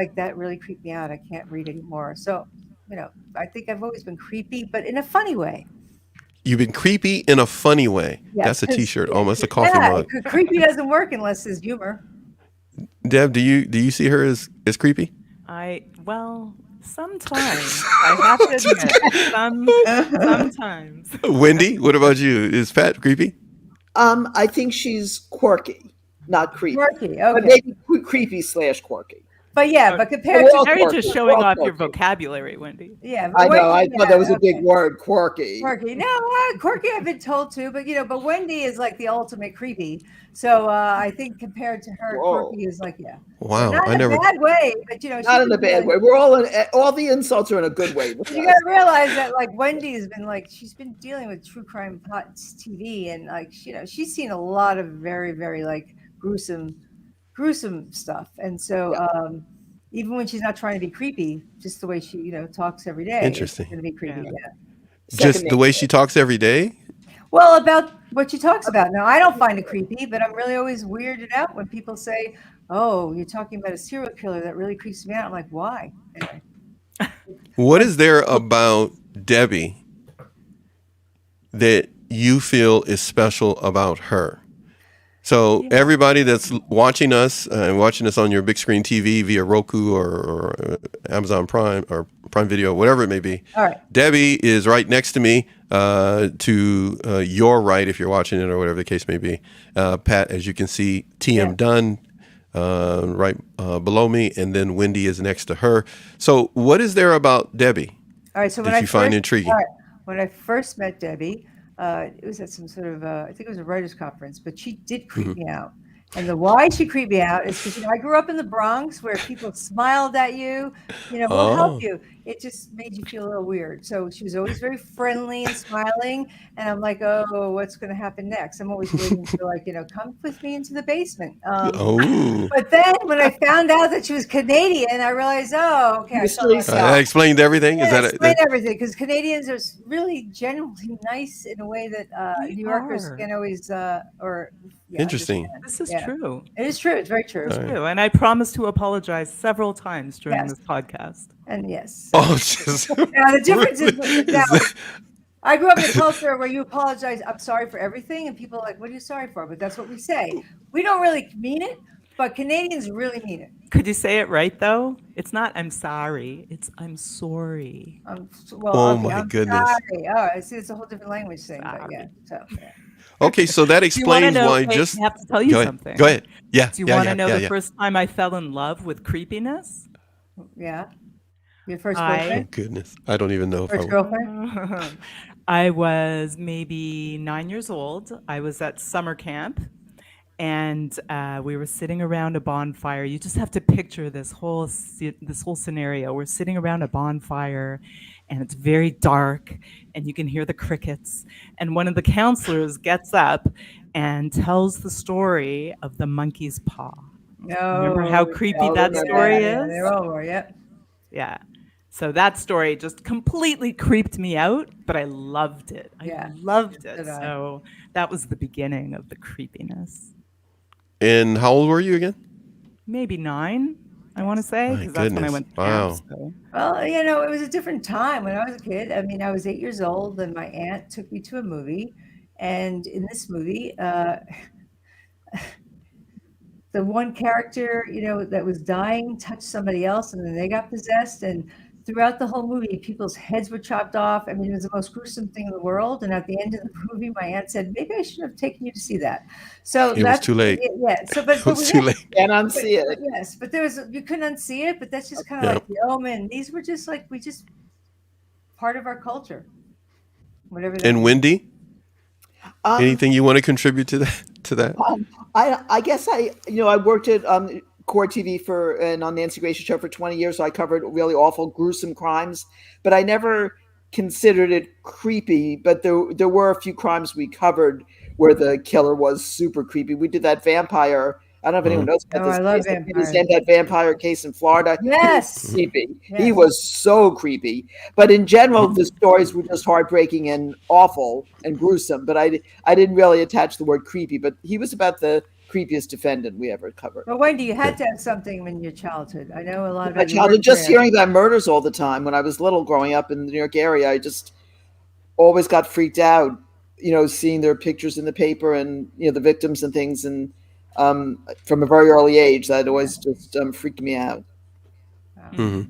like that really creeped me out. I can't read anymore. So, I think I've always been creepy, but in a funny way. You've been creepy in a funny way. Yes, That's a because T-shirt, almost a coffee yeah, mug. creepy doesn't work unless there's humor. Deb, do you see her as creepy? Well, sometimes I have to admit, sometimes. Wendy, what about you? Is Pat creepy? I think she's quirky, not creepy, Quirky, but okay. maybe creepy slash quirky. But yeah, Oh, but compared We're to all Now you're just quirky. showing We're all off your quirky. vocabulary, Wendy. yeah, but I know. I Wendy, thought that was a big okay. word, quirky. Quirky. No, quirky I've been told too, but Wendy is like the ultimate creepy. So I think compared to her, Whoa. quirky is like but Wow, not I in a never. bad way. But she Not in a can bad really. way. All the insults are in a good way. With You us. gotta realize that like Wendy has been she's been dealing with true crime TV and she's seen a lot of very very like gruesome stuff. And so Yeah. even when she's not trying to be creepy, just the way she talks every day is Interesting. going to be creepy. Yeah. Yeah. Second Just the way she nature. talks every day. Well, about what she talks about. Now, I don't find it creepy, but I'm really always weirded out when people say, "Oh, you're talking about a serial killer." That really creeps me out. I'm like, why? Anyway, What is there about Debbie that you feel is special about her? So everybody that's watching us and watching us on your big screen TV via Roku or Amazon Prime or Prime Video, whatever it may be, all right. Debbie is right next to me, to your right if you're watching it or whatever the case may be. Pat, as you can see, TM Yeah. Dunn right below me, and then Wendy is next to her. So what is there about Debbie All right. So when that I you find first, intriguing? all right, when I first met Debbie, it was at some sort of, I think it was a writers' conference, but she did creep me out. And the why she creeped me out is because I grew up in the Bronx where people smiled at you, we'll help Oh, you. It just made you feel a little weird. So she was always very friendly and smiling, and I'm like, oh, what's going to happen next? I'm always waiting for come with me into the basement. oh, But then when I found out that she was Canadian, I realized, oh, okay, I felt Mystery like that solved. explained everything. Is yeah, that explain everything because Canadians are really genuinely nice in a way that We New Yorkers are. can always or interesting? understand. This is Yeah, true. it is true. It's very true. It's All right. true. And I promise to apologize several times during Yes, this podcast. and yes. Oh, just, Now the difference is now is that, I grew up in a culture where you apologize. I'm sorry for everything, and people are like, "What are you sorry for?" But that's what we say. We don't really mean it, but Canadians really mean it. Could you say it right though? It's not I'm sorry, it's I'm sorry. Well, oh okay, my I'm goodness. sorry. Oh, I see. It's a whole different language thing, but yeah. Sorry. So yeah. Okay, so that Do you want to explains know? why. Wait, Just I have to tell you go ahead. Go something. ahead. Yeah, Do you yeah, want yeah, to know yeah, the yeah. first time I fell in love with creepiness? Yeah. Your first Oh I boyfriend? goodness, I don't even know if I. First girlfriend? I was maybe 9 years old. I was at summer camp, and we were sitting around a bonfire. You just have to picture this whole scenario. We're sitting around a bonfire, and it's very dark, and you can hear the crickets. And one of the counselors gets up and tells the story of the monkey's paw. Remember how No. creepy I'll that remember story that. Yeah, is? they're all over. Yep. Yeah. So that story just completely creeped me out, but I loved it. I Yeah. loved So it. did I. So that was the beginning of the creepiness. And how old were you again? Maybe 9, I want to say, My because that's when I goodness. went to camp. Wow. So. Well, it was a different time when I was a kid. I mean, I was 8 years old, and my aunt took me to a movie. And in this movie, the one character, that was dying touched somebody else, and then they got possessed. And throughout the whole movie, people's heads were chopped off. I mean, it was the most gruesome thing in the world. And at the end of the movie, my aunt said, "Maybe I should have taken you to see that." So It was that's too late. yeah. So, It was too late. Can't but, unsee it. yes, but you couldn't unsee it. But that's just kind of Yeah. like the omen. These were just like part of our culture, whatever that And means. Wendy, Um, anything you want to contribute to that? To that? I guess I worked at Core TV and on Nancy Grace's show for 20 years, so I covered really awful, gruesome crimes, but I never considered it creepy. But there were a few crimes we covered where the killer was super creepy. We did that vampire. I don't know if anyone knows about Oh, this I love case. vampires. That vampire case in Florida. He was Yes. creepy. He Yes. was so creepy. But in general, the stories were just heartbreaking and awful and gruesome. But I didn't really attach the word creepy. But he was about the creepiest defendant we ever covered. Well, Wendy, you had to have something in your childhood. I know a lot My about your childhood, work just there. hearing about murders all the time. When I was little, growing up in the New York area, I just always got freaked out, seeing their pictures in the paper and the victims and things, and from a very early age, that always just freaked me out. Wow. Hmm.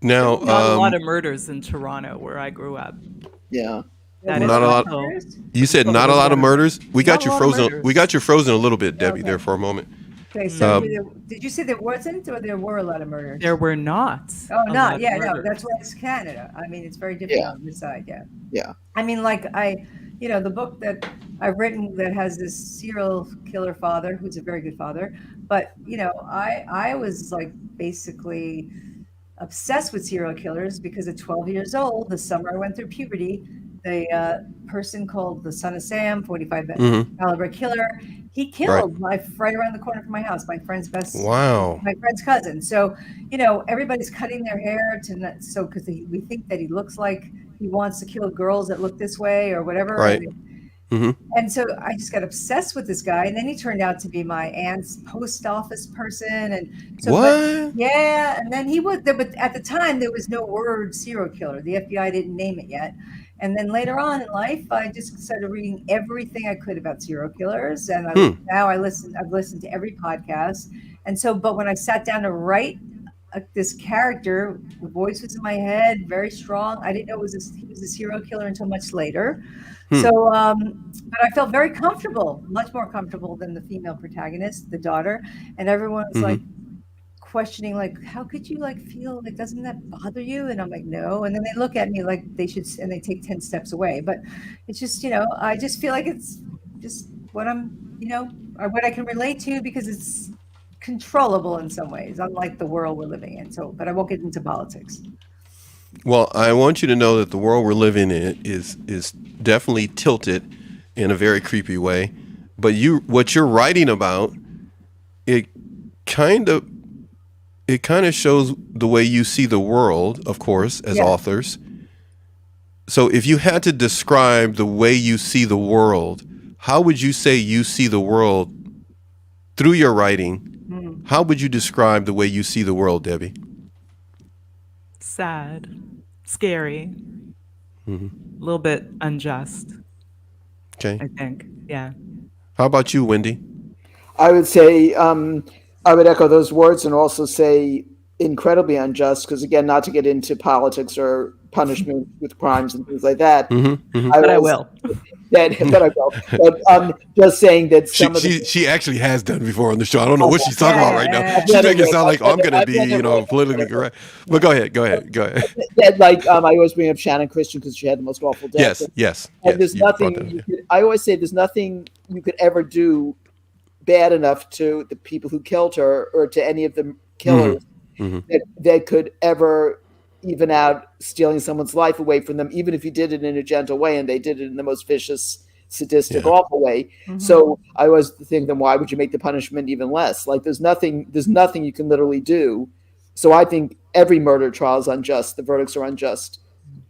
Now, Not a lot of murders in Toronto where I grew up. Yeah. That Not a lot. You said not a lot of murders. We got you frozen. We got you frozen a little bit, Debbie, there for a moment. Okay, so did you say there wasn't, or there were a lot of murders? There were not. Oh, a not lot of yeah, no. murders. That's why it's Canada. I mean, it's very different Yeah. on this side. Yeah. Yeah. I mean, like the book that I've written that has this serial killer father who's a very good father, but I was like basically obsessed with serial killers because at 12 years old, the summer I went through puberty, the person called the Son of Sam, 45 Mm-hmm. caliber killer, he killed right around the corner from my house, my friend's cousin. So, everybody's cutting their hair because we think that he looks like he wants to kill girls that look this way or whatever. Right. And so I just got obsessed with this guy, and then he turned out to be my aunt's post office person. And so, What? yeah, and then he was there, but at the time there was no word serial killer. The FBI didn't name it yet. And then later on in life, I just started reading everything I could about serial killers, and I've listened to every podcast. And so, but when I sat down to write this character, the voice was in my head, very strong. I didn't know he was a serial killer until much later. So, but I felt very comfortable, much more comfortable than the female protagonist, the daughter. And everyone was like questioning, like, how could you feel like, doesn't that bother you? And I'm like, no. And then they look at me like they should, and they take 10 steps away. But it's just, I just feel like it's just what what I can relate to because it's controllable in some ways, unlike the world we're living in. So, but I won't get into politics. Well, I want you to know that the world we're living in is definitely tilted in a very creepy way. But what you're writing about, it kind of shows the way you see the world, of course, as authors. So if you had to describe the way you see the world, how would you say you see the world through your writing? How would you describe the way you see the world, Debbie? Sad, scary, a little bit unjust. Okay. I think. Yeah. How about you, Wendy? I would say I would echo those words and also say incredibly unjust because, again, not to get into politics or punishment with crimes and things like that. But I will. But I will. But just saying that she actually has done before on the show. I don't know what she's talking about right now. She's making it sound like I'm going to be, politically correct. But go ahead. That, I always bring up Shannon Christian because she had the most awful death. Yes. And there's nothing. I always say there's nothing you could ever do bad enough to the people who killed her or to any of the killers that could ever even out stealing someone's life away from them, even if you did it in a gentle way, and they did it in the most vicious, sadistic, awful way. So I always think, then why would you make the punishment even less? Like there's nothing you can literally do. So I think every murder trial is unjust. The verdicts are unjust,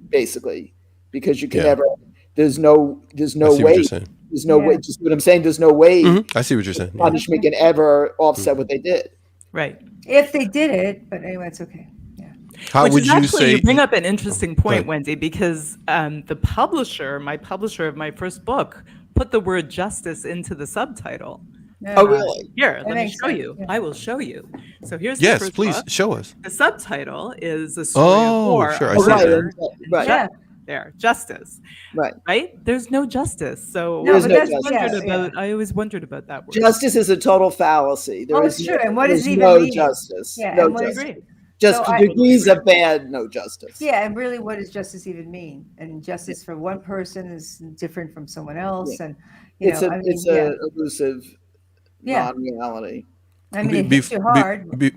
basically, because you can never. There's no way. There's no way. Just what I'm saying. There's no way. I see what you're saying. Punishment can ever offset what they did. Right. If they did it, but anyway, it's okay. How would you say? You bring up an interesting point, Wendy, because my publisher of my first book, put the word justice into the subtitle. Oh, really? Here, let me show you. Yeah. I will show you. So here's the first please book. Show us. The subtitle is a story of war. Sure, I see right. There, justice. Right? There's no justice. So I always wondered about that word. Justice is a total fallacy. It's true. And what does it even no mean? Justice. Yeah, no justice. Agree. Just degrees of bad, no justice. Yeah, and really, what does justice even mean? And justice for one person is different from someone else, and it's an elusive non-reality. I mean, it hits you hard.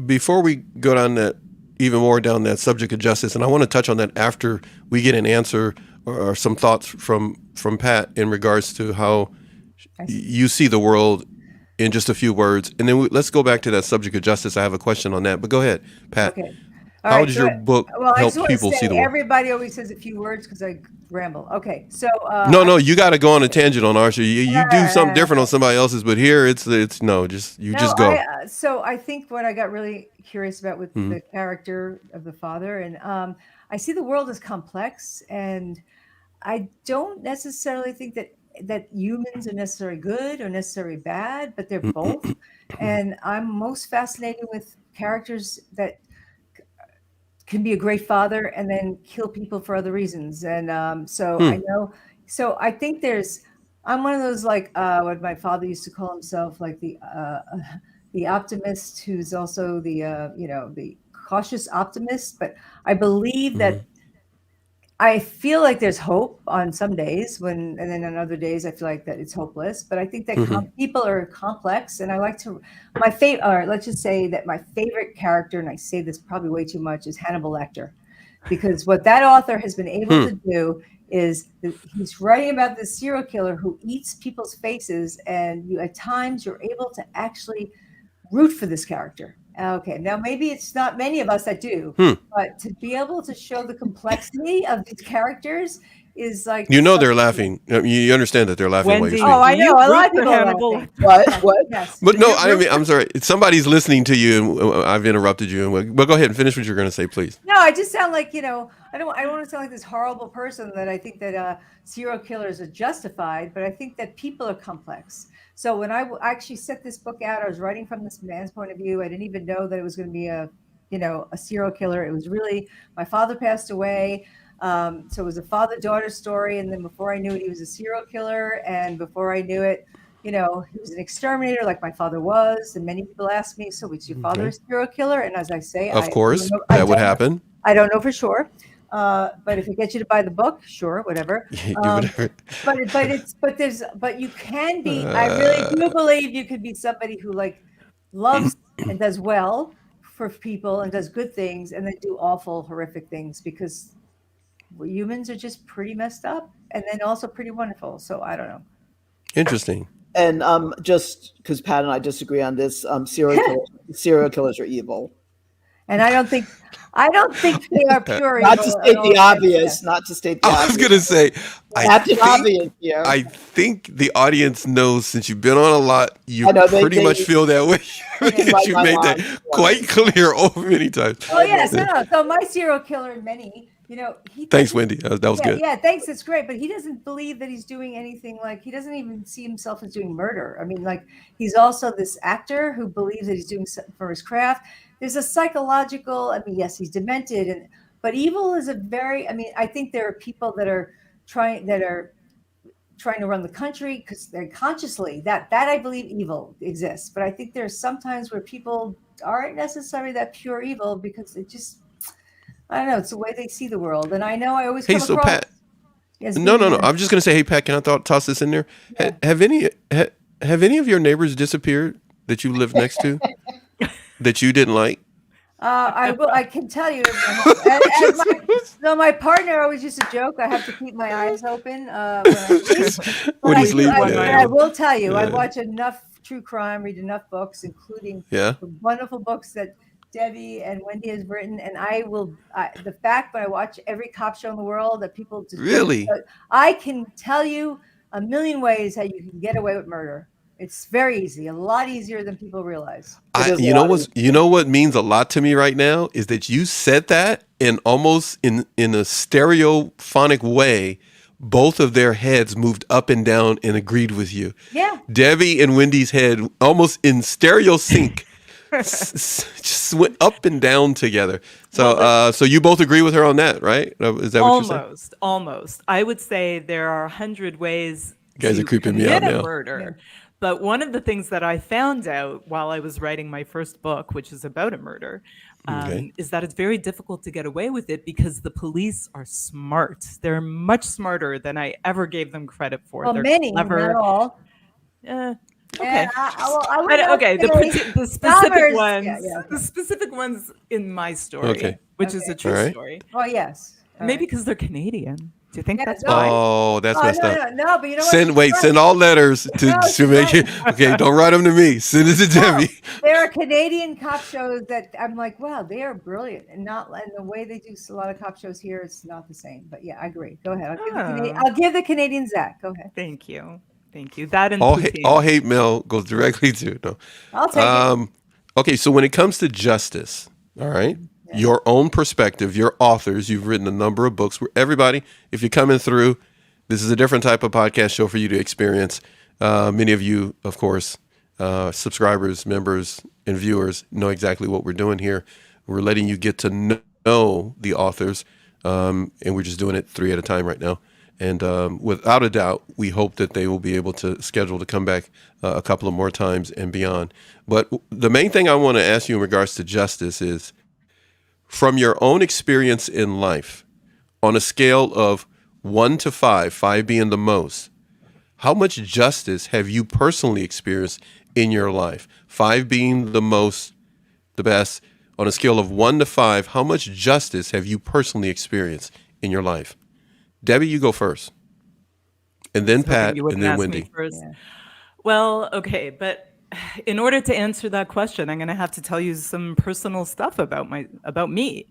Before we go down that even more down that subject of justice, and I want to touch on that after we get an answer or some thoughts from Pat in regards to how you see the world in just a few words, and then let's go back to that subject of justice. I have a question on that, but go ahead, Pat. Okay. All How right. does your book Well, I just help want to people say see the world? everybody always says a few words because I ramble. Okay. So, No, you got to go on a tangent on our show. You do something uh, different on somebody else's, but here it's no, no, just go. so I think what I got really curious about with Mhm. the character of the father, and I see the world as complex, and I don't necessarily think that humans are necessarily good or necessarily bad, but they're both. And I'm most fascinated with characters that can be a great father and then kill people for other reasons. And so I Hmm. know, so I think I'm one of those like what my father used to call himself, like the optimist who's also the cautious optimist. But I believe Mhm. that I feel like there's hope on some days and then on other days I feel like that it's hopeless. But I think that Mhm. people are complex, and I like to my favorite. Or let's just say that my favorite character, and I say this probably way too much, is Hannibal Lecter, because what that author has been able Hmm. to do is he's writing about this serial killer who eats people's faces, and at times you're able to actually root for this character. Okay, now maybe it's not many of us that do, Hmm. but to be able to show the complexity of these characters is like You know something. they're laughing. You understand that they're laughing while you're Wendy, Oh, speaking. do I know. you A lot root of for people are Hannibal laughing. Lecter? What? Yes, What? yes. But Do no, you I root mean, for- I'm sorry. Somebody's listening to you, and I've interrupted you. But go ahead and finish what you're going to say, please. No, I just sound like, I don't want to sound like this horrible person that I think that serial killers are justified, but I think that people are complex. So when actually set this book out, I was writing from this man's point of view. I didn't even know that it was going to be a serial killer. It was really, my father passed away. So it was a father-daughter story. And then before I knew it, he was a serial killer. And before I knew it, he was an exterminator like my father was. And many people ask me, so was your father a Okay. serial killer? And as I say, Of I don't course, know, that would happen. I don't know for sure. But if it gets you to buy the book, sure, whatever. You would. But you can be, I really Uh, do believe you could be somebody who like loves and does well for people and does good things and then do awful, horrific things, because humans are just pretty messed up and then also pretty wonderful. So I don't know. Interesting. And just because Pat and I disagree on this, serial killers are evil. And I don't think they are pure Not to evil at state all. the Yeah. obvious. Not to state the I was obvious. gonna say, I Captain think Obvious here. I think the audience knows, since you've been on a lot, you I know they pretty much feel that way they because write you my made that lines. quite clear over many times. Oh yes, no. So my serial killer, many, he Thanks, doesn't. Wendy. That was Yeah, good. yeah. Thanks, it's great. But he doesn't believe that he's doing anything. Like he doesn't even see himself as doing murder. I mean, like he's also this actor who believes that he's doing something for his craft. There's a psychological. I mean, yes, he's demented, but evil is a very. I mean, I think there are people that are trying to run the country because they're consciously that I believe evil exists. But I think there's sometimes where people aren't necessarily that pure evil because it just, I don't know, it's the way they see the world. And I know I always Hey, come so across Pat, as no, no, being no. I'm just gonna say, hey, Pat, can I toss this in there? yeah. Have any of your neighbors disappeared that you live next to that you didn't like? I can tell you, as my partner always used to joke, I have to keep my eyes open when I sleep. When But he's sleeping, but yeah, I will tell you, I yeah. watch enough true crime, read enough books, including Yeah. the wonderful books that Debbie and Wendy has written. And the fact that I watch every cop show in the world that people just Really? I can tell you a million ways how you can get away with murder. It's very easy, a lot easier than people realize. It is a You know lot what's you know what means a lot to me right now is that you said that and almost in a stereophonic way, both of their heads moved up and down and agreed with you. Yeah. Debbie and Wendy's head almost in stereo sync. Just went up and down together. So, so you both agree with her on that, right? Is that what you're saying? Almost. I would say there are 100 ways You guys to are creeping me out commit a now. murder. But one of the things that I found out while I was writing my first book, which is about a murder, Okay. is that it's very difficult to get away with it because the police are smart. They're much smarter than I ever gave them credit for. Well, They're many, clever. not all. Okay. I would not Okay, the specific Robbers, ones, okay. the specific ones in my story, Okay. which is a true All right. story. Oh yes. All Maybe right. because they're Canadian. Do you think Yeah, that's no. why? Oh, that's Oh, messed no, up. no, no, but you know what? She's right. Send all letters No, to she's make right. it. Okay, don't write them to me. Send it to No, Debbie. there are Canadian cop shows that I'm like, wow, they are brilliant, and not and the way they do a lot of cop shows here, it's not the same. But yeah, I agree. Go ahead. Oh, I'll give the Canadians that. Go ahead. thank you. Thank you. That and All poutine. hate mail goes directly to no. I'll take it. Okay, so when it comes to justice, all right, Yeah. your own perspective, your authors, you've written a number of books. Where everybody, if you're coming through, this is a different type of podcast show for you to experience. Many of you, of course, subscribers, members, and viewers know exactly what we're doing here. We're letting you get to know the authors, and we're just doing it 3 at a time right now. And without a doubt, we hope that they will be able to schedule to come back a couple of more times and beyond. But the main thing I want to ask you in regards to justice is, from your own experience in life, on a scale of 1 to 5, 5 being the most, how much justice have you personally experienced in your life? 5 being the most, the best. On a scale of 1 to 5, how much justice have you personally experienced in your life? Debbie, you go first. And then I was hoping Pat, you and wouldn't then ask me Wendy. first. Yeah. Well, okay, but in order to answer that question, I'm going to have to tell you some personal stuff about me.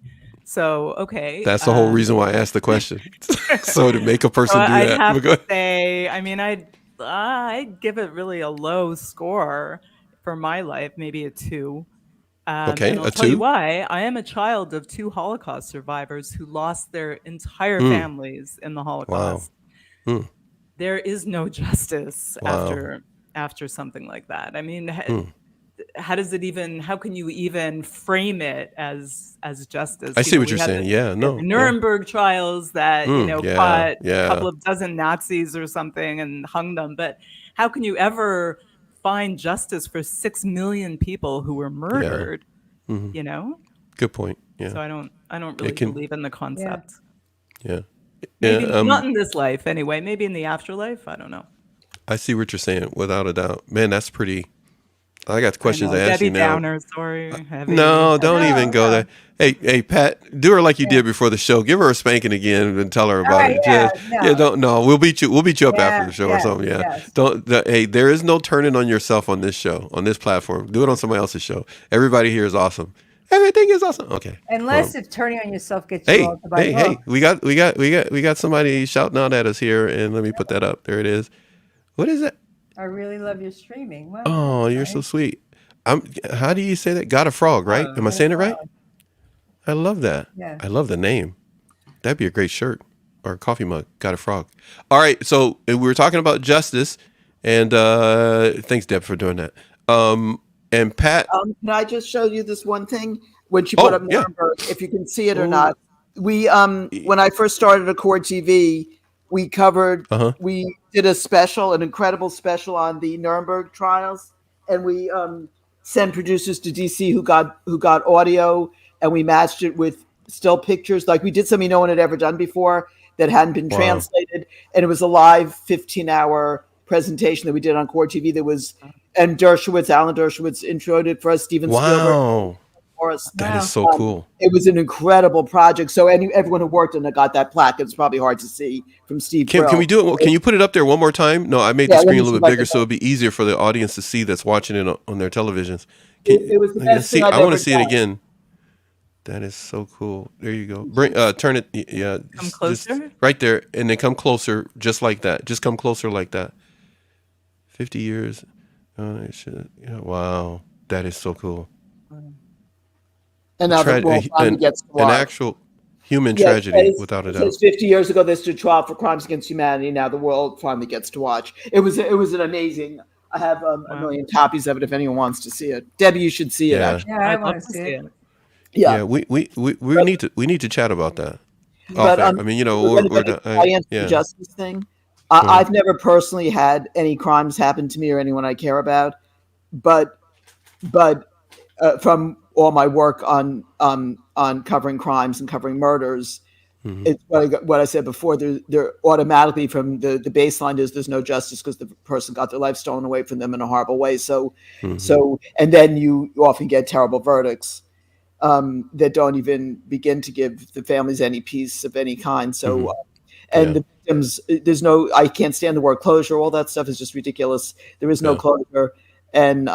So, okay. That's the whole reason why I asked the question. So to make a So person do I'd that. have But go to say, I mean, I'd give it really a low score for my life, maybe a 2. Okay, And I'll a tell you 2. why. I am a child of 2 Holocaust survivors who lost their entire Mm, families in the wow. Holocaust. Mm, There is no justice wow. after something like that. I mean, Mm. how does it even? How can you even frame it as I justice? see what you're saying. Yeah, We had the no. Yeah. Nuremberg trials that Yeah. caught a Yeah. couple of dozen Nazis or something and hung them. But how can you ever find justice for 6 million people who were Yeah. murdered? Hmm. You know. Good point. Yeah. So I don't It really can. believe in the Yeah. concept. Yeah. Maybe Yeah. not in this life anyway. Maybe in the afterlife. I don't know. I see what you're saying. Without a doubt, man. That's pretty. I got I questions know, to ask you Debbie now. Downer, sorry, heavy, No, don't heavy. even No, go no. there. Hey, Pat, do her like you Yeah. did before the show. Give her a spanking again and tell her All about right. it. Yeah. Just yeah, No. don't no. We'll beat you. We'll beat you up after Yeah. the show or Yes. something. Yeah, Yes. don't. Hey, there is no turning on yourself on this show, on this platform. Do it on somebody else's show. Everybody here is awesome. Everything is awesome. Okay. Unless if turning on yourself gets you all Hey, to buy hey, hey. books. We got somebody shouting out at us here, and let me put that up. There it is. What is it? I really love your streaming. Well, Oh, that's you're so nice. sweet. How do you say that? Got a frog, right? Am I Got a saying it right? frog. I love that. Yeah. I love the name. That'd be a great shirt or a coffee mug. Got a frog. All right. So we were talking about justice, and thanks, Deb, for doing that. And Pat. Can I just show you this one thing? When she put up Oh, yeah. Nuremberg, if you can see it or Ooh. not. We when I first started Accord TV, we covered Uh-huh. we did a special, an incredible special on the Nuremberg trials, and we sent producers to DC who got audio, and we matched it with still pictures. Like we did something no one had ever done before that hadn't been Wow. translated, and it was a live 15-hour presentation that we did on Core TV. That was and Alan Dershowitz introed it for us. Steven Spielberg Wow. for us. That Wow. is so cool. It was an incredible project. So everyone who worked on it got that plaque. It's probably hard to see from Steve. Can we do it? Can you put it up there one more time? No, I made Yeah, the let screen me a little see bit if I bigger can- so it'd be easier for the audience to see that's watching it on their televisions. It was the best see. thing I've I want ever to see it done. again. That is so cool. There you go. Bring turn it. Yeah. Come just closer? right there, and then come closer, just like that. Just come closer like that. 50 years. Yeah, wow, that is so cool. And now the world finally gets to An watch. actual human Yeah, tragedy, it without a it doubt. says 50 years ago they stood trial for crimes against humanity. Now the world finally gets to watch. It was an amazing. I have a Wow. million copies of it if anyone wants to see it. Debbie, you should see it. Yeah. Actually, Yeah, I I'd want love to to see see it. it. Yeah, yeah. we need to chat about that. But Off air. I mean, you know, we're we're gonna not, I answer the yeah. justice thing. Mhm. I've never personally had any crimes happen to me or anyone I care about, but from all my work on covering crimes and covering murders, Mhm. it's what I said before. There automatically from the baseline is there's no justice because the person got their life stolen away from them in a horrible way. So Mhm. and then you often get terrible verdicts that don't even begin to give the families any peace of any kind. So Mhm. and Yeah. the victims, there's no, I can't stand the word closure. All that stuff is just ridiculous. There is no Yeah. closure, and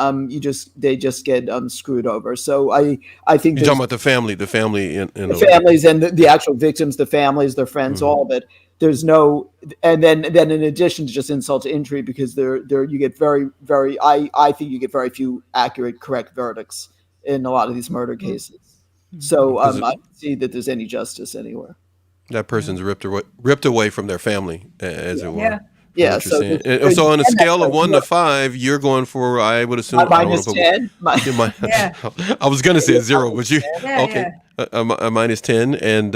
they just get screwed over. So I think You're talking there's about the family in the a way. families and the actual victims, the families, their friends, Mhm. all of it. There's no, and then in addition to just insult to injury, because there you get very I think you get very few accurate, correct verdicts in a lot of these murder cases. So Because I don't see that there's any justice anywhere. that person's ripped away from their family, as it were. Yeah. From Yeah. what you're So saying, and so on a and that's scale of like 1 to 5, you're going for, I would my assume, I don't want to put -10. yeah, Yeah. I was gonna say a 0, but you Yeah. okay? Yeah. A -10, and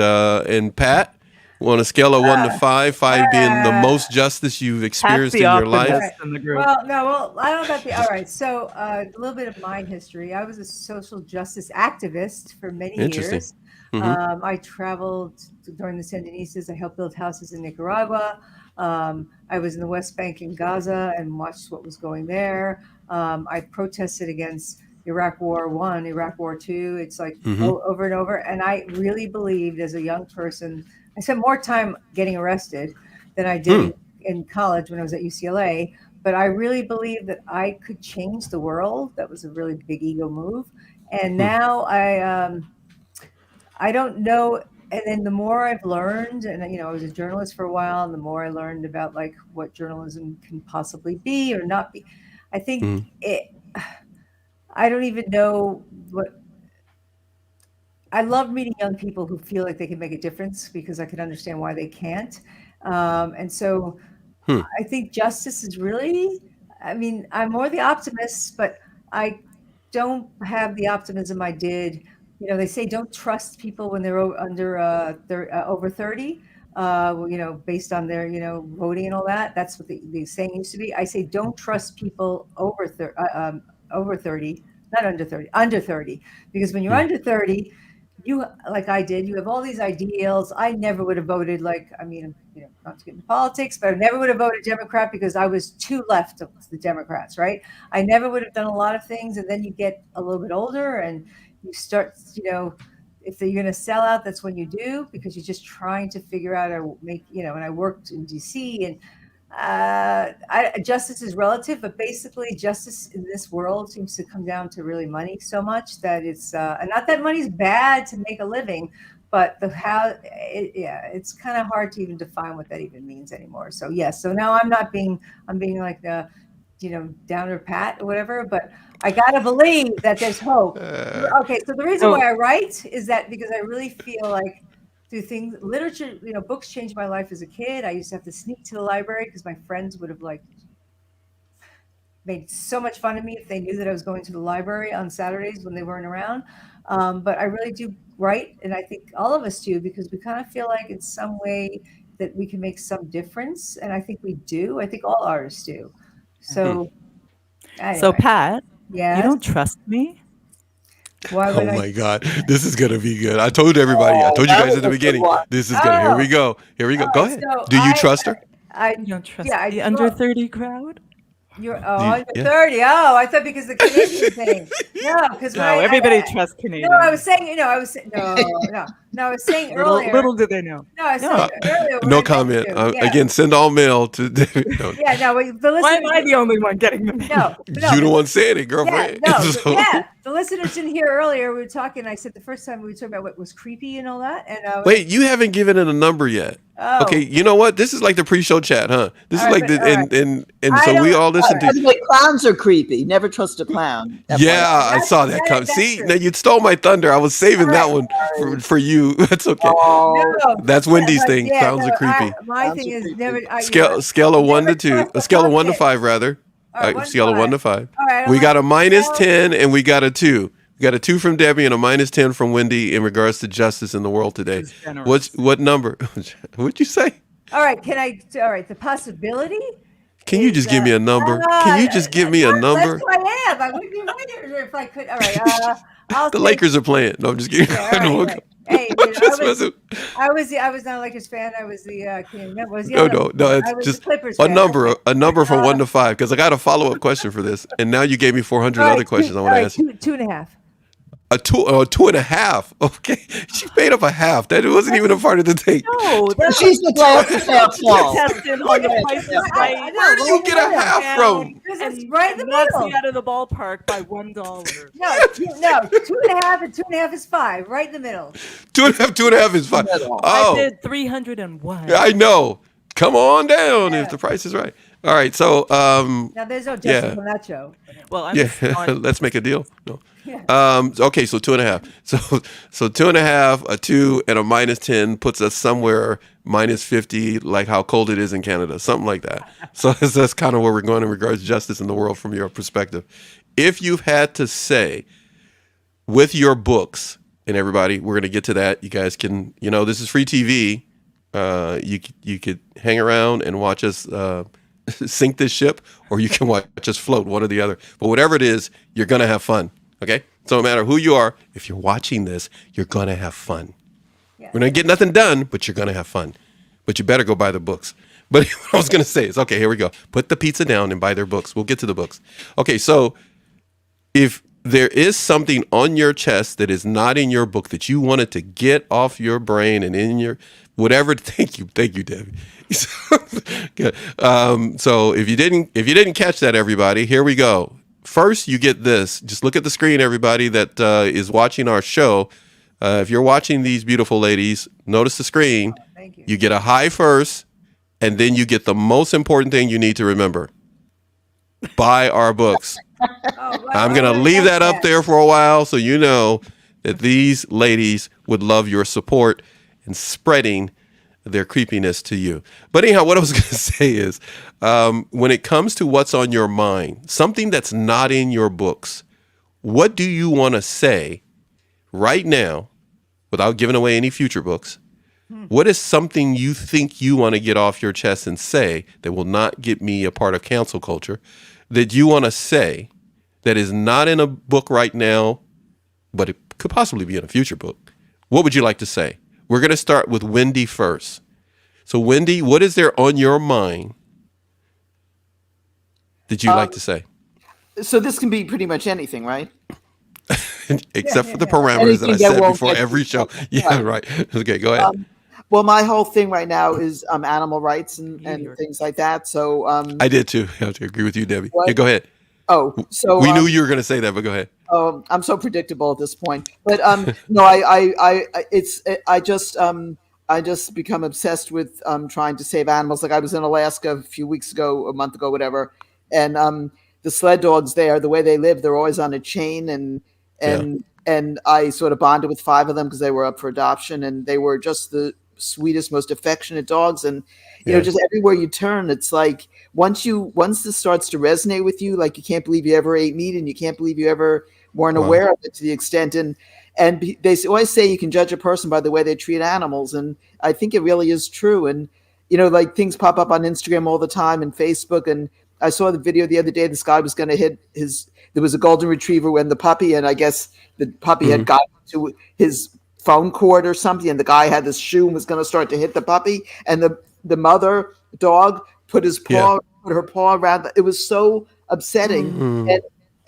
Pat, on a scale of 1 to 5, 5 being the Uh, most justice you've Pat's experienced the in your all life. optimist right. in the group. Well, no, well, I don't know about the. All right. So, a little bit of my history. I was a social justice activist for many Interesting. years. Hmm. I traveled during the Sandinistas. I helped build houses in Nicaragua. I was in the West Bank in Gaza and watched what was going there. I protested against Iraq War One, Iraq War Two. It's like Hmm. over and over. And I really believed as a young person, I spent more time getting arrested than I did Hmm. in college when I was at UCLA. But I really believed that I could change the world. That was a really big ego move. And now I don't know. And then the more I've learned, and I was a journalist for a while, and the more I learned about like what journalism can possibly be or not be, I think Hmm. it. I don't even know what. I love meeting young people who feel like they can make a difference because I can understand why they can't. And so Hmm. I think justice is really, I mean, I'm more the optimist, but I don't have the optimism I did. They say don't trust people when they're over 30, based on their, voting and all that. That's what the saying used to be. I say don't trust people over 30, not under 30, because when you're Hmm. under 30, you like I did, you have all these ideals. I never would have voted not to get into politics, but I never would have voted Democrat because I was too left of the Democrats, right? I never would have done a lot of things. And then you get a little bit older and you start, if you're going to sell out, that's when you do, because you're just trying to figure out how to make, and I worked in DC, and justice is relative, but basically justice in this world seems to come down to really money so much that it's and not that money's bad to make a living, but it's kind of hard to even define what that even means anymore. So yes, so now I'm being like the downer Pat or whatever, but I gotta believe that there's hope. Okay, so the reason why I write is that because I really feel like through things, literature, books changed my life as a kid. I used to have to sneak to the library because my friends would have like made so much fun of me if they knew that I was going to the library on Saturdays when they weren't around. But I really do write, and I think all of us do, because we kind of feel like in some way that we can make some difference, and I think we do. I think all artists do. So So, anyway, Pat, you yes. don't trust me? Why would Oh I? my God, this is gonna be good. I told everybody. I Oh, told you that guys was at the a good beginning. one. This is gonna. Here we Oh, go. Here we go. all Go right. ahead. So Do you trust her? You don't trust Yeah, the under 30 crowd? You're Do you, under yeah. 30. Oh, I thought because the Canadian thing. No, because No, everybody trusts Canadians. no, I was saying, I was saying, no, I was saying earlier. Little do they know. No, I was saying No. earlier when I No met comment. you. Yeah, Again, send all mail to David. No, yeah. No, the Why am I listeners. the only one getting the mail? No, you the one saying it, yeah, girlfriend. no, So- yeah. The listeners didn't hear earlier. We were talking. I said the first time we were talking about what was creepy and all that. And Wait, you haven't given it a number yet. oh, Okay, you know what? This is like the pre-show chat, huh? This all is right, like but, the all right. and I so we don't- all listen to. Anyway, clowns are creepy. Never trust a clown. Yeah, I That's- saw that come. that's See, true. now you stole my thunder. I was saving All that right. one for you. That's okay. Oh, No, That's Wendy's but thing. Clowns are creepy. My Clowns thing are is creepy. never. Scale of 1 to 2. trust A a scale of 1 to puppet. 5, rather. All right, 1 to Scale of 1 to 5. All right, I don't We got a like minus scale. 10 and we got a 2. We got a 2 from Debbie and a minus 10 from Wendy in regards to justice in the world today. This is generous. What number? What'd you say? All right, all right, the possibility. Can you just give me a number? Can you just give me a number? That's who I am. I wouldn't be wondering if I could. All right, I'll The take- Lakers are playing. No, I'm just kidding. Yeah, all right, No, right. Hey, I was not a Lakers fan. I was the Canadian. Was the other one. no. I It's was just the Clippers a fan. number from 1 to 5. Because I got a follow up question for this, and now you gave me 400 All right, other questions I all want to right, ask you. two and a half. two and a half. Okay, she paid up a half. That wasn't even a part of the date. No, that's She's the glass half full. contestant on The Price is Right. I know, Where do you right get in a the middle. half from? Because it's right in the knocks middle. me out of the ballpark by $1. No, 2.5 and 2.5 is 5, right in the middle. Two and a half is fine. Middle. I Oh, did 301. I know. Come on down Yeah. if the price is right. All right, so Now there's no Yeah. justice on that show. Well, I'm yeah, just on, let's make a deal. No. Yeah. Okay, so two and a half. So two and a half, a 2, and a -10 puts us somewhere -50, like how cold it is in Canada, something like that. So that's kind of where we're going in regards to justice in the world from your perspective. If you've had to say with your books, and everybody, we're going to get to that. You guys can, this is free TV. You could hang around and watch us sink this ship, or you can watch us float, one or the other. But whatever it is, you're going to have fun. Okay? So no matter who you are, if you're watching this, you're going to have fun. Yeah. We're not getting nothing done, but you're going to have fun. But you better go buy the books. But what I was going to say is, okay, here we go. Put the pizza down and buy their books. We'll get to the books. Okay, so if there is something on your chest that is not in your book that you wanted to get off your brain and in your whatever, thank you, Debbie. Good. So if you didn't catch that, everybody, here we go. First, you get this. Just look at the screen, everybody that is watching our show. If you're watching these beautiful ladies, notice the screen. Thank you. You get a high first, and then you get the most important thing you need to remember. Buy our books. I'm going to leave that up there for a while so you know that these ladies would love your support in spreading their creepiness to you. But anyhow, what I was going to say is when it comes to what's on your mind, something that's not in your books, what do you want to say right now without giving away any future books? What is something you think you want to get off your chest and say that will not get me a part of cancel culture, that you want to say that is not in a book right now, but it could possibly be in a future book? What would you like to say? We're going to start with Wendy first. So, Wendy, what is there on your mind that you'd like to say? So this can be pretty much anything, right? Except for the parameters that I Anything that said won't before get every you. show. Yeah, right. Okay, go ahead. Well, my whole thing right now is animal rights and You're- things like that. So I did too. I have to agree with you, Debbie. What? Yeah, go ahead. so We knew you were going to say that, but go ahead. I'm so predictable at this point. But no, I just become obsessed with trying to save animals. Like I was in Alaska a few weeks ago, a month ago, whatever, and the sled dogs there, the way they live, they're always on a chain, and I sort of bonded with 5 of them because they were up for adoption, and they were just the sweetest, most affectionate dogs. And you know, just everywhere you turn, it's like once this starts to resonate with you, like you can't believe you ever ate meat, and you can't believe you ever weren't aware of it to the extent. And they always say you can judge a person by the way they treat animals, and I think it really is true. And you know, like things pop up on Instagram all the time and Facebook, and I saw the video the other day. This guy was going to hit there was a golden retriever when the puppy, and I guess the puppy had gotten to his phone cord or something, and the guy had this shoe and was going to start to hit the puppy, and the mother dog put her paw around. It was so upsetting,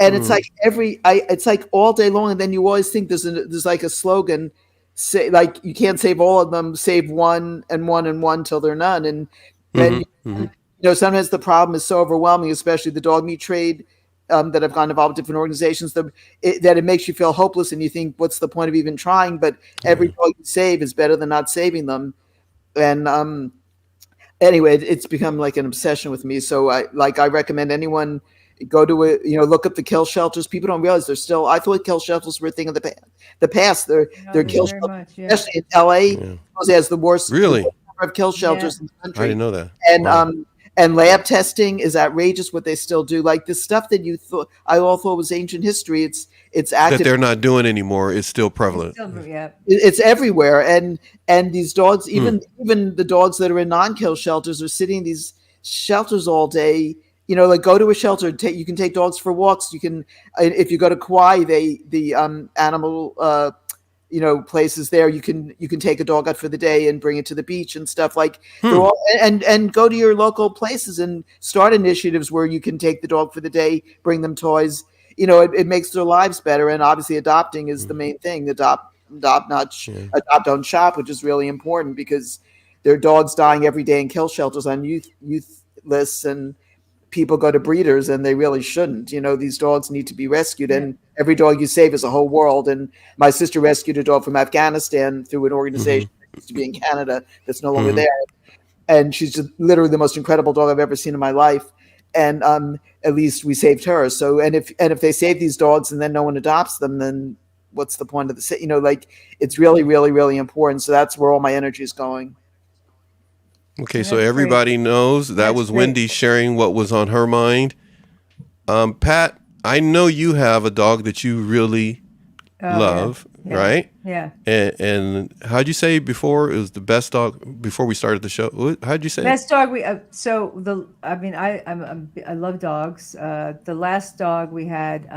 and it's like it's like all day long, and then you always think there's like a slogan, say like you can't save all of them, save one and one and one till they're none, and you know, sometimes the problem is so overwhelming, especially the dog meat trade. That I've gotten involved with different organizations that it makes you feel hopeless, and you think, what's the point of even trying? But every dog you save is better than not saving them. And anyway, it's become like an obsession with me. So I recommend anyone go to look up the kill shelters. People don't realize they're still. I thought kill shelters were a thing of the past. They're kill shelters, much, yeah. especially in LA. It has the worst Really? number of kill shelters in the country. I didn't know that. And and lab testing is outrageous what they still do. Like the stuff that I all thought was ancient history. It's active. That they're not doing anymore is still prevalent. It's everywhere. And these dogs, even the dogs that are in non-kill shelters, are sitting in these shelters all day. You know, like go to a shelter. You can take dogs for walks. You can, if you go to Kauai, the animal places there, you can take a dog out for the day and bring it to the beach and stuff like and go to your local places and start initiatives where you can take the dog for the day, bring them toys. it makes their lives better. And obviously, adopting is the main thing. Yeah. Adopt, don't shop, which is really important because there are dogs dying every day in kill shelters on youth lists, and people go to breeders and they really shouldn't. These dogs need to be rescued, Yeah. and every dog you save is a whole world. And my sister rescued a dog from Afghanistan through an organization Mm-hmm. that used to be in Canada that's no longer Mm-hmm. there, and she's just literally the most incredible dog I've ever seen in my life. And at least we saved her. So, and if they save these dogs and then no one adopts them, then what's the point of like it's really, really, really important. So that's where all my energy is going. Okay, And so that's great. everybody knows that That's was great. Wendy sharing what was on her mind. Pat, I know you have a dog that you really Oh yeah, love, yeah, right? yeah. And how'd you say before it was the best dog before we started the show? How'd you say it? Best dog we so the I mean I love dogs. The last dog we had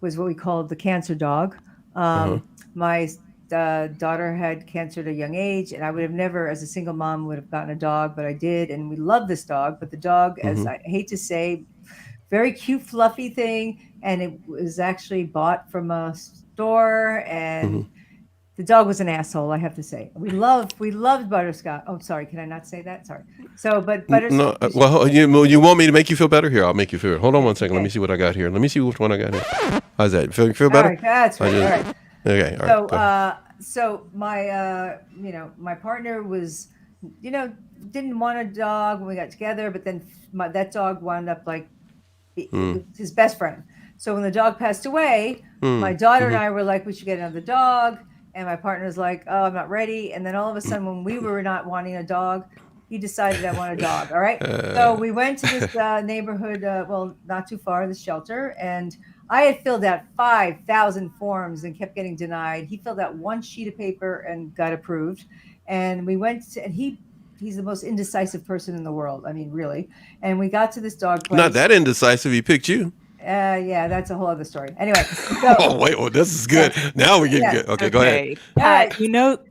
was what we called the cancer dog. Uh-huh. My daughter had cancer at a young age, and I would have never, as a single mom, would have gotten a dog, but I did, and we love this dog. But the dog, as Mm-hmm. I hate to say, very cute, fluffy thing, and it was actually bought from a store, Mm-hmm. and the dog was an asshole, I have to say. We loved Butterscotch. Oh, sorry, can I not say that? Sorry. So, but No, Butterscotch. well, you want me to make you feel better here? I'll make you feel better. Hold on one second. Let me Okay. see what I got here. Let me see which one I got here. How's that? Feel All better? right, that's I right. All just right. okay. All right. So, Go ahead. my partner was, you know, didn't want a dog when we got together, but then that dog wound up like it Mm, was his best friend. So when the dog passed away, my mm, daughter and mm-hmm. I were like, we should get another dog. And my partner's like, oh, I'm not ready. And then all of a sudden, when we were not wanting a dog, he decided I want a dog. All right. So Uh, we went to this neighborhood, well, not too far, the shelter. And I had filled out 5,000 forms and kept getting denied. He filled out one sheet of paper and got approved. And we went to, and he's the most indecisive person in the world. I mean, really. And we got to this dog not place. that indecisive. He picked you. Yeah, that's a whole other story. Anyway, so Oh wait, well this is yeah, good. Now we're getting yeah. good. Okay, go ahead. Okay, All right.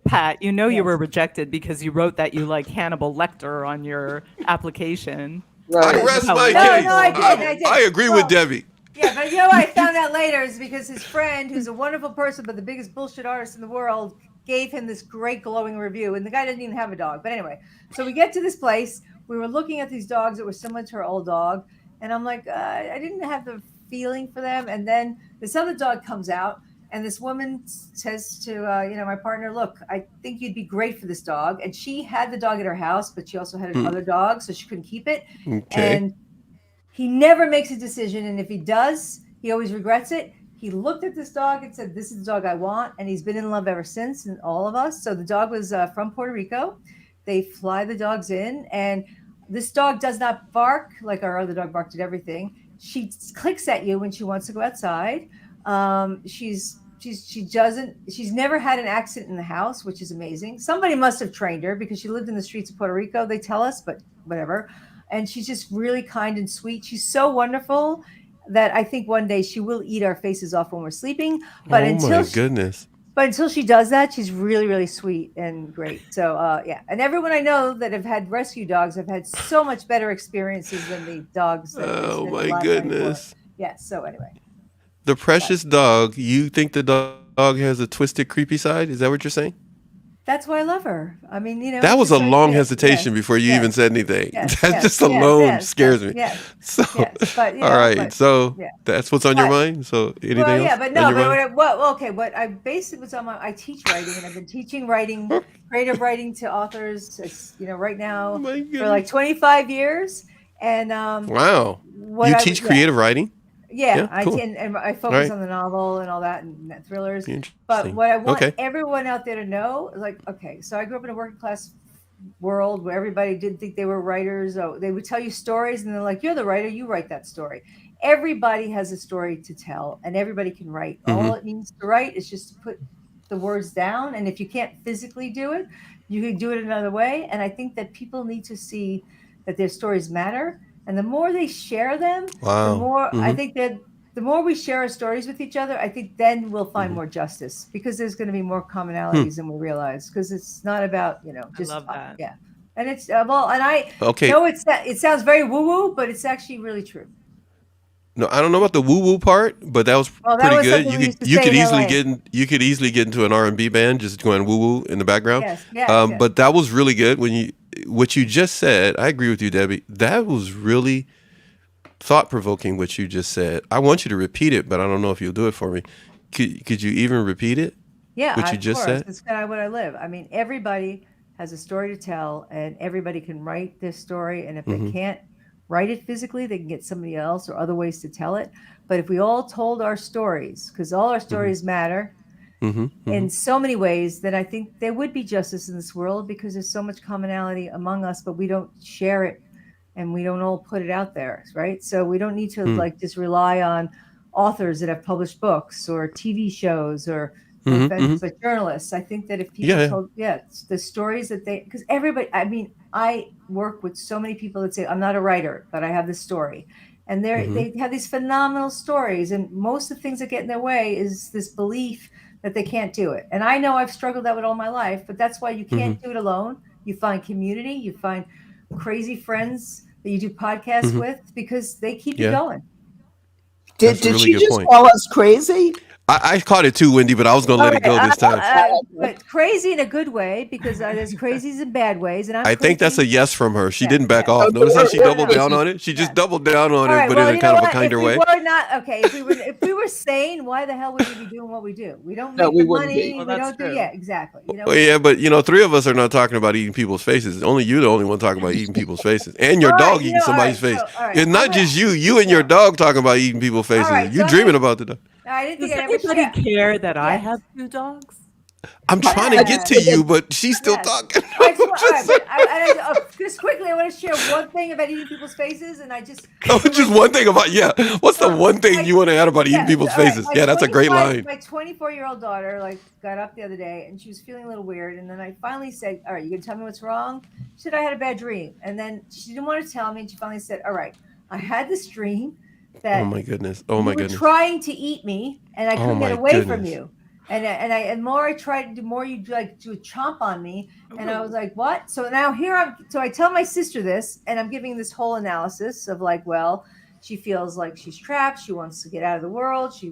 Pat, you were Yes. rejected because you wrote that you like Hannibal Lecter on your application. I Right. Because of rest how my No, case. no, I likable he did. I is. did. I agree with Well, Debbie. yeah, but you know what I found out later is because his friend, who's a wonderful person but the biggest bullshit artist in the world, gave him this great glowing review, and the guy didn't even have a dog. But anyway, so we get to this place. We were looking at these dogs that were similar to our old dog, and I'm like, I didn't have the feeling for them. And then this other dog comes out, and this woman says to my partner, "Look, I think you'd be great for this dog." And she had the dog at her house, but she also had Hmm. another dog, so she couldn't keep it. Okay. And he never makes a decision, and if he does, he always regrets it. He looked at this dog and said, "This is the dog I want," and he's been in love ever since. And all of us. So the dog was from Puerto Rico. They fly the dogs in, and this dog does not bark like our other dog barked at everything. She clicks at you when she wants to go outside. She doesn't. She's never had an accident in the house, which is amazing. Somebody must have trained her because she lived in the streets of Puerto Rico. They tell us, but whatever. And she's just really kind and sweet. She's so wonderful that I think one day she will eat our faces off when we're sleeping. But Oh my until goodness. but until she does that, she's really, really sweet and great. So yeah, and everyone I know that have had rescue dogs have had so much better experiences than the dogs that they Oh spend a my lot of money for. goodness. Yeah. So anyway, The but precious dog. You think the dog has a twisted, creepy side? Is that what you're saying? that's why I love her. I mean, That it's was a just like long yes, hesitation yes, before you even yes, said anything. yes, That yes, just yes, alone yes, yes, scares me. yes, So, yes. But all right. but So yeah, that's what's on your but mind. So well, anything yeah, else but on no, your but mind? okay, what I basically was on I teach writing, and I've been teaching writing, creative writing to authors, right Oh now my for like goodness. 25 years. And Wow. what You I teach yeah, creative writing? yeah, Yeah. Cool. and I All focus right. on the novel and all that and thrillers. But Interesting. what I want Okay. everyone out there to know is like, okay, so I grew up in a working class world where everybody didn't think they were writers. Or they would tell you stories and they're like, you're the writer, you write that story. Everybody has a story to tell and everybody can write. Mm-hmm. All it means to write is just to put the words down. And if you can't physically do it, you can do it another way. And I think that people need to see that their stories matter. And the more they share them, the Wow. more I Mm-hmm. think that the more we share our stories with each other, I think then we'll find Mm-hmm. more justice because there's going to be more Hmm. commonalities than we realize. Because it's not about I just love that. yeah, and it's well, and I Okay. know it sounds very woo woo, but it's actually really true. No, I don't know about the woo woo part, but that was Well, that pretty was good. something we used to say in LA. You could easily get into an R&B band just going woo woo in the background. Yes, yes, yes. But that was really good when you what you just said. I agree with you, Debbie. That was really thought provoking. What you just said. I want you to repeat it, but I don't know if you'll do it for me. Could you even repeat it? Yeah, What you of just course. said? It's kind of what I live. I mean, everybody has a story to tell, and everybody can write their story. And if they Mm-hmm. can't write it physically, they can get somebody else or other ways to tell it. But if we all told our stories, because all our Mm-hmm. stories matter Mm-hmm. Mm-hmm. in so many ways, then I think there would be justice in this world because there's so much commonality among us, but we don't share it and we don't all put it out there, right? So we don't need to like just rely on authors that have published books or TV shows or no Mm-hmm. offense, Mm-hmm. but journalists. I think that if Yeah. people Yeah. told, the stories that they, because everybody, I mean, I work with so many people that say, I'm not a writer, but I have this story. And Mm-hmm. they have these phenomenal stories. And most of the things that get in their way is this belief that they can't do it. And I know I've struggled that with all my life, but that's why you can't Mm-hmm. do it alone. You find community, you find crazy friends that you do podcasts Mm-hmm. with because they keep you Yeah. going. That's a Did really she good just point. call us crazy? I caught it too, Wendy, but I was gonna All let it right, go this time. but crazy in a good way because there's crazies in bad ways, and I'm I think that's a crazy. yes from her. She Yeah, didn't back yeah. off. Notice how she No, doubled no, down on it. She just yeah. doubled down on All it, right. but Well, in a you know kind of a what? If kinder we way. were not okay, if we were sane, why the hell would we be doing what we do? We don't No, make we the wouldn't be. money. Well, We that's don't do. true. Yeah, exactly. You know. Well, yeah, but three of us are not talking about eating people's faces. Only you, the only one talking about eating people's faces, and your All right. dog You eating know. All somebody's right. face. So all right. It's not I'm just gonna. you and your Yeah. dog talking about eating people's All faces. right. You So I'm dreaming gonna. about the dog. I didn't Does think I'd ever anybody share. care that I Yes. have two dogs? I'm trying to get to you, but she's still Yes. talking. I just, all right, but just quickly, I want to share one thing about eating people's faces, and I just. Oh, just one thing about what's the one thing My- you want to add about eating Yeah, people's all right. faces? Yeah, that's a great line. My 24-year-old daughter got up the other day and she was feeling a little weird. And then I finally said, all right, you gonna tell me what's wrong? She said, I had a bad dream. And then she didn't want to tell me. And she finally said, all right, I had this dream that Oh my goodness. Oh you my were goodness. trying to eat me and I Oh couldn't get my away from goodness. you. And more I tried, the more you like to chomp on me. And I was like, what? So now so I tell my sister this, and I'm giving this whole analysis of like, well, she feels like she's trapped. She wants to get out of the world. She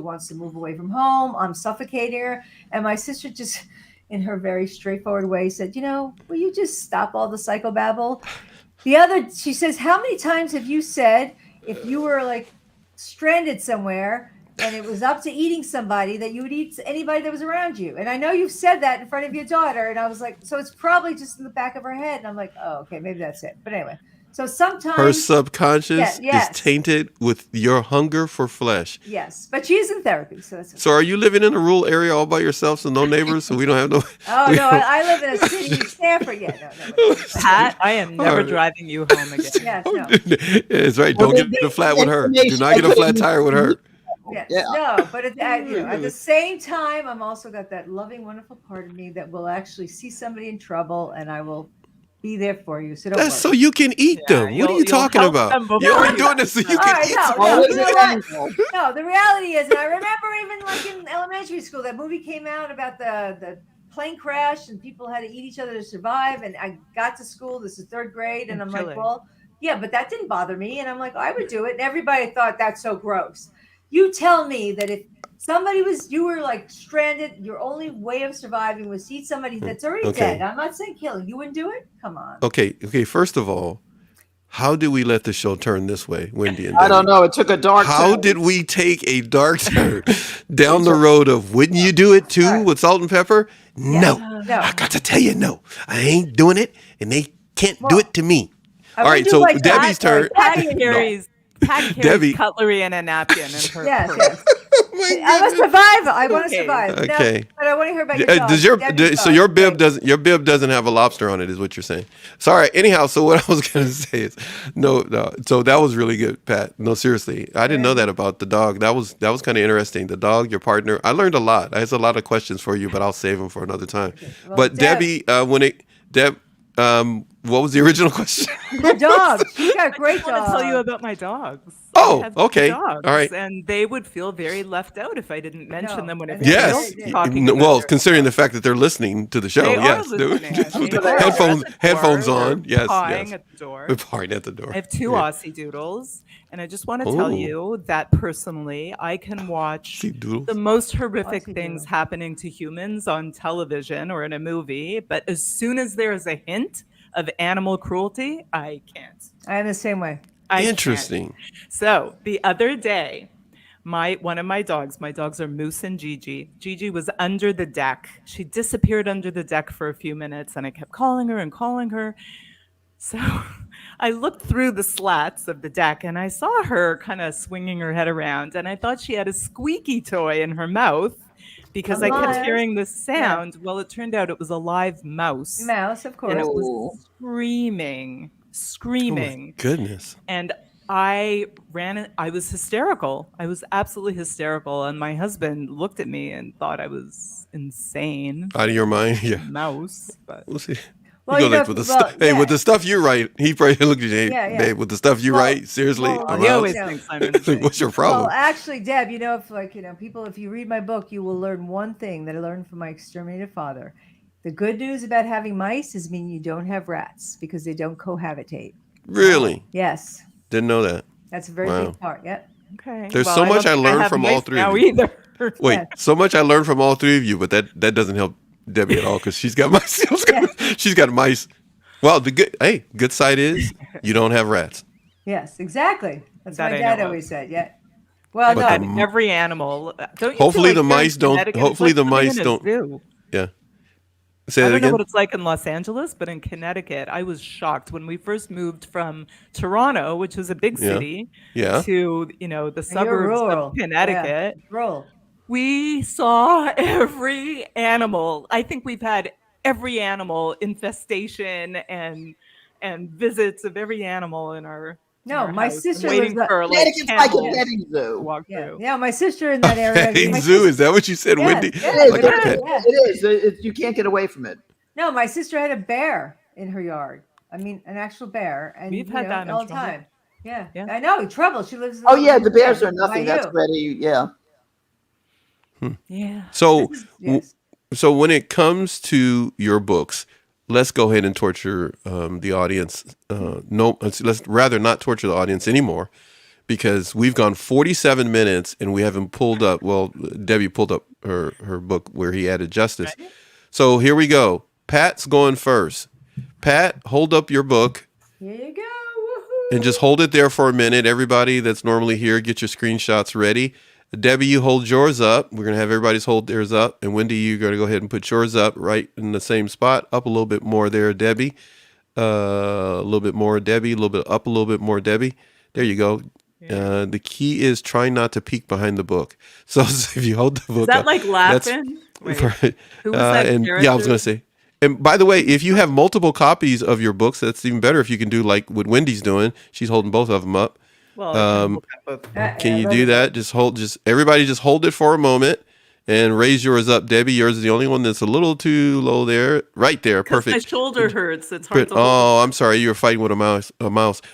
wants to move away from home. I'm suffocating her. And my sister just, in her very straightforward way, said, will you just stop all the psychobabble? She says, how many times have you said if you were like stranded somewhere and it was up to eating somebody that you would eat anybody that was around you? And I know you've said that in front of your daughter. And I was like, so it's probably just in the back of her head. And I'm like, oh, okay, maybe that's it. But anyway, so sometimes Her subconscious yes. is tainted with your hunger for flesh. Yes, but she's in therapy, so that's okay. So are you living in a rural area all by yourself, so no neighbors, so we don't have no? Oh we no, don't- I live in a city in Stanford. Yeah, no. Pat, I am never Alright. driving you home again. Yes, no. It's right. Well, Don't get a flat with her. Do not get a flat tire with her. Yes. Yeah. No, but at the same time, I'm also got that loving, wonderful part of me that will actually see somebody in trouble, and I will be there for you. So don't That's so worry. you can eat Yeah, them. What are you'll- you you'll talking help about? them before You're only you- doing this so you All can right, eat no, some. no, Always you know an what? animal. No, the reality is, and I remember even like in elementary school, that movie came out about the plane crash and people had to eat each other to survive. And I got to school, this is third grade, and I'm like, Chile. well, yeah, but that didn't bother me. And I'm like, I would do it. And everybody thought that's so gross. You tell me that if you were like stranded, your only way of surviving was to eat somebody that's already Okay. dead. I'm not saying killing. You wouldn't do it? Come on. Okay. First of all, how did we let the show turn this way, Wendy and I Debbie? don't know. It took a dark How turn. did we take a dark turn down the road of wouldn't you do it too Right. with salt and pepper? No. No. I got to tell you, no. I ain't doing it, and they can't do Well, it to me. I All would right, do so like Debbie's that, turn. like Pat Patty and carries Debbie. cutlery and a napkin in her Yes, purse. yes. Oh my I'm a goodness. survivor. I want to Okay. survive. No, Okay. but I want to hear about your dog. Debbie's So dog. your bib Great. doesn't have a lobster on it, is what you're saying. Sorry. Anyhow, so what I was gonna say is no. So that was really good, Pat. No, seriously, I didn't know that about the dog. That was kind of interesting. The dog, your partner. I learned a lot. I have a lot of questions for you, but I'll save them for another time. Well, But Deb- Debbie, what was the original question? The dog. She's got a great I want to dog. tell you about my dogs. I Oh, have okay. dogs, All right. and they would feel very left out if I didn't mention No, them when and everybody they- else Yes. is they- talking about Well, their considering the dogs. fact that they're listening to the show, They are yes. listening. Just with They are. They're at headphones, the door. headphones They're on. Yes, pawing yes. at the door. We're partying at the door. I have two Yeah. Aussie doodles, and I just want to tell Oh. you that personally, I can watch See doodles. the most horrific Aussie things doodle. happening to humans on television or in a movie, but as soon as there is a hint of animal cruelty, I can't. I am the same way. I can't. Interesting. So the other day, one of my dogs are Moose and Gigi. Gigi was under the deck. She disappeared under the deck for a few minutes, and I kept calling her and calling her. So I looked through the slats of the deck and I saw her kind of swinging her head around, and I thought she had a squeaky toy in her mouth because I kept Alive. hearing this sound. Well, it turned out it was a live mouse. Mouse, of And course. it Oh. was screaming, Oh, screaming. my goodness. And I was hysterical. I was absolutely hysterical. And my husband looked at me and thought I was insane. Out of your mind. Yeah. Mouse. But We'll see. Well, You you go like know, with the well, Hey, yeah. with the stuff you write, he probably looked at you. Hey, Yeah, yeah. babe, with the stuff you Well, write, seriously, well, a he mouse? always Yeah. thinks I'm Like, insane. what's your Well, problem? actually, Deb, people, if you read my book, you will learn one thing that I learned from my exterminated father. The good news about having mice is mean you don't have rats because they don't cohabitate. Really? Yes, Didn't know that. that's a very Wow. big part. Yep. Okay. There's Well, so I much don't I think learned have from all mice three of now you. either. Wait, Yeah. so much I learned from all three of you, but that doesn't help Debbie at all because she's got mice. She's got mice. Well, the good side is you don't have rats. Yes, exactly. That's That what I my dad know of. always said. Yeah. Well, But no. the Had every animal. Don't you Hopefully feel the like mice here in don't- Connecticut, hopefully it's the like living mice in a don't- zoo. Yeah. Say I that don't know again. what it's like in Los Angeles, but in Connecticut, I was shocked when we first moved from Toronto, which is a big Yeah. city, Yeah. to the You're suburbs rural. of Connecticut. Yeah, rural. We saw every animal. I think we've had every animal infestation and visits of every animal in our No, in our my house, and sister waiting lives. for like Connecticut's like a camels petting to zoo. walk Yeah, through. yeah. My sister in that area. Petting my zoo? sis- Is that what you said, Yes, Wendy? yes, It is. Like it a is, pet. yeah. It is. You can't get away from it. No, my sister had a bear in her yard. I mean, an actual bear, and We've had that in all the Trumbull. time. Yeah. Yeah. I know. Trouble. She lives. in Oh yeah, the bears are by nothing. That's you. ready. Yeah. Yeah. So, Yes. so when it comes to your books, let's go ahead and torture the audience. No, let's rather not torture the audience anymore, because we've gone 47 minutes and we haven't pulled up. Well, Debbie pulled up her book where he added justice. So here we go. Pat's going first. Pat, hold up your book Here you go. Woohoo. and just hold it there for a minute. Everybody that's normally here, get your screenshots ready. Debbie, you hold yours up. We're going to have everybody's hold theirs up. And Wendy, you're going to go ahead and put yours up right in the same spot. Up a little bit more there, Debbie. A little bit more, Debbie. A little bit up, a little bit more, Debbie. There you go. The key is trying not to peek behind the book. So if you hold the book Is that up, like that's- laughing? Wait, Right. who was that and character? yeah, I was going to say. And by the way, if you have multiple copies of your books, that's even better. If you can do like what Wendy's doing, she's holding both of them up. Well, I can look at both. Can you do that? Everybody just hold it for a moment and raise yours up, Debbie. Yours is the only one that's a little too low there. Right there. 'Cause Perfect. my shoulder hurts. It's hard to hold. Oh, I'm sorry. You were fighting with a mouse.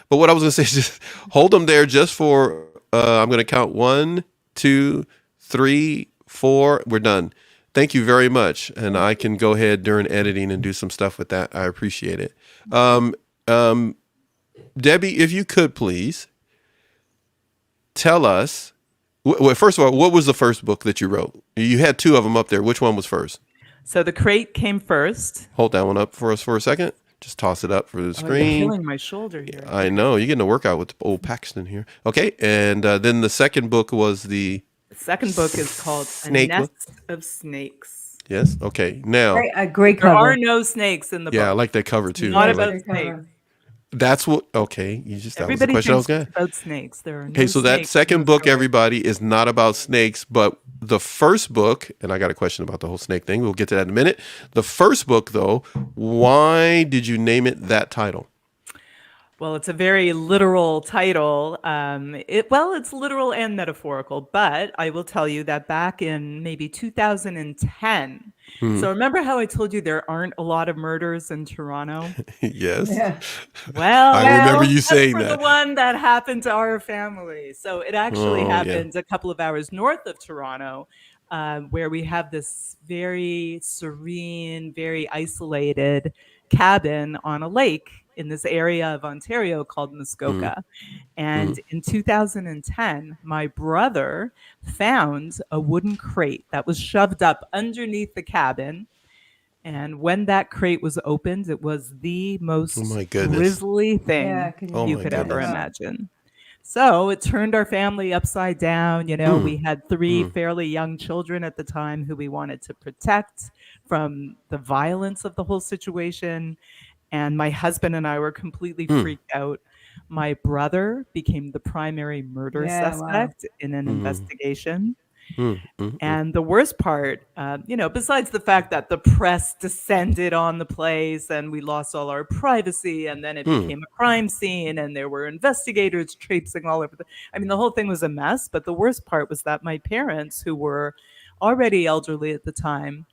But what I was going to say is just hold them there just for, I'm going to count 1, 2, 3, 4. We're done. Thank you very much. And I can go ahead during editing and do some stuff with that. I appreciate it. Debbie, if you could please tell us, well, first of all, what was the first book that you wrote? You had 2 of them up there. Which one was first? So the crate came first. Hold that one up for us for a second. Just toss it up for the Oh, you're screen. killing my shoulder here. I know. You're getting a workout with old Paxton here. Okay. And then the second book was the, The second book is called Snake A book? Nest of Snakes. yes. Okay. Now, A great There cover. are no snakes in the yeah, I book. like that cover too. Not I about like- Great snakes. cover. that's what, okay. You just, that Everybody was the question I was thinks going it's to about snakes. There are Okay. no So that snakes second in the book, story. everybody, is not about snakes, but the first book, and I got a question about the whole snake thing. We'll get to that in a minute. The first book though, why did you name it that title? Well, it's a very literal title. It's literal and metaphorical, but I will tell you that back in maybe 2010. Hmm. So remember how I told you there aren't a lot of murders in Toronto? Yes. Yeah. I Well, remember Well, you except saying for the that. one that happened to our family. So it actually Oh, yeah. happened a couple of hours north of Toronto, where we have this very serene, very isolated cabin on a lake in this area of Ontario called Mm, Muskoka. mm. And in 2010, my brother found a wooden crate that was shoved up underneath the cabin, and when that crate was opened, it was the Oh most my goodness. grisly yeah. thing Can Oh you you my could talk ever goodness. about? imagine. So it turned our family upside down. You know, Mm, we had three mm, fairly young children at the time who we wanted to protect from the violence of the whole situation. And my husband and I were completely mm, freaked out. My brother became the primary murder Yeah. Wow. suspect in an mm, investigation. mm, mm, mm, And the worst part, besides the fact that the press descended on the place and we lost all our privacy, and then it mm. became a crime scene, and there were investigators traipsing all over the whole thing was a mess. But the worst part was that my parents, who were already elderly at the time,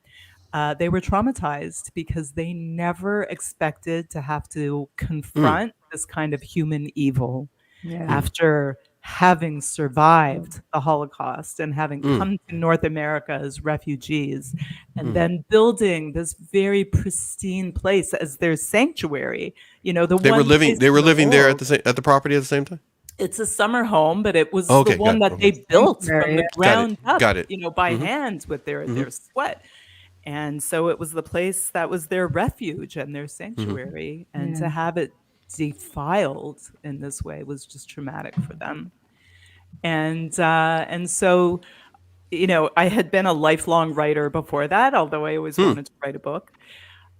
they were traumatized because they never expected to have to Mm, confront this kind of human evil Yeah. mm, after having survived the Holocaust and having mm, come to North America as refugees, and mm. then building this very pristine place as their sanctuary, the They were one living. place They in were the living there world. at the property at the same time. It's a summer home, but it was the Okay, got one it. that Okay, they built from Sanctuary. the got it. ground up, Got it. by Mm-hmm. hand with Mm-hmm. their sweat. And so it was the place that was their refuge and their Mm-hmm. sanctuary. And Yeah. to have it defiled in this way was just traumatic for them. And so, I had been a lifelong writer before that, although I always Hmm. wanted to write a book.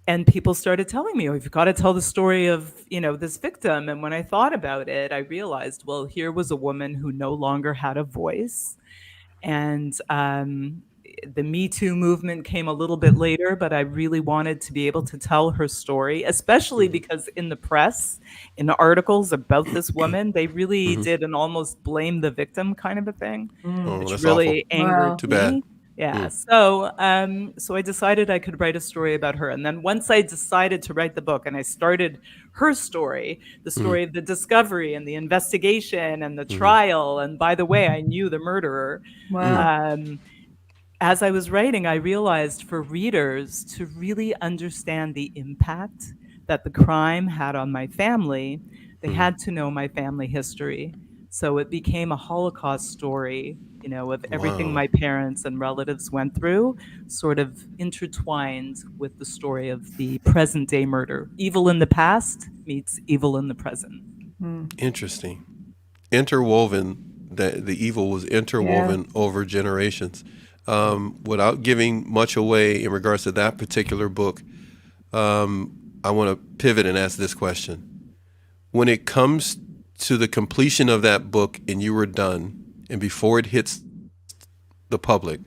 And people started telling me, "Oh, you've got to tell the story of, this victim." And when I thought about it, I realized, well, here was a woman who no longer had a voice. And the Me Too movement came a little bit later, but I really wanted to be able to tell her story, especially Mm-hmm. because in the press, in the articles about this woman, they really Mm-hmm. did an almost blame the victim kind of a thing, Mm. Oh, which that's awful. really angered Wow. Too bad. me. Yeah. Mm, So I decided I could write a story about her. And then once I decided to write the book and I started her story, the mm, story of the discovery and the investigation and the mm, trial, and by the way, I knew the murderer. mm, Wow. Um, as I was writing, I realized for readers to really understand the impact that the crime had on my family, they mm. had to know my family history. So it became a Holocaust story, of everything Wow. my parents and relatives went through, sort of intertwined with the story of the present day murder. Evil in the past meets evil in the present. Mm. Interesting. Interwoven. The evil was Yeah. interwoven over generations. Without giving much away in regards to that particular book, I want to pivot and ask this question. When it comes to the completion of that book and you were done, and before it hits the public,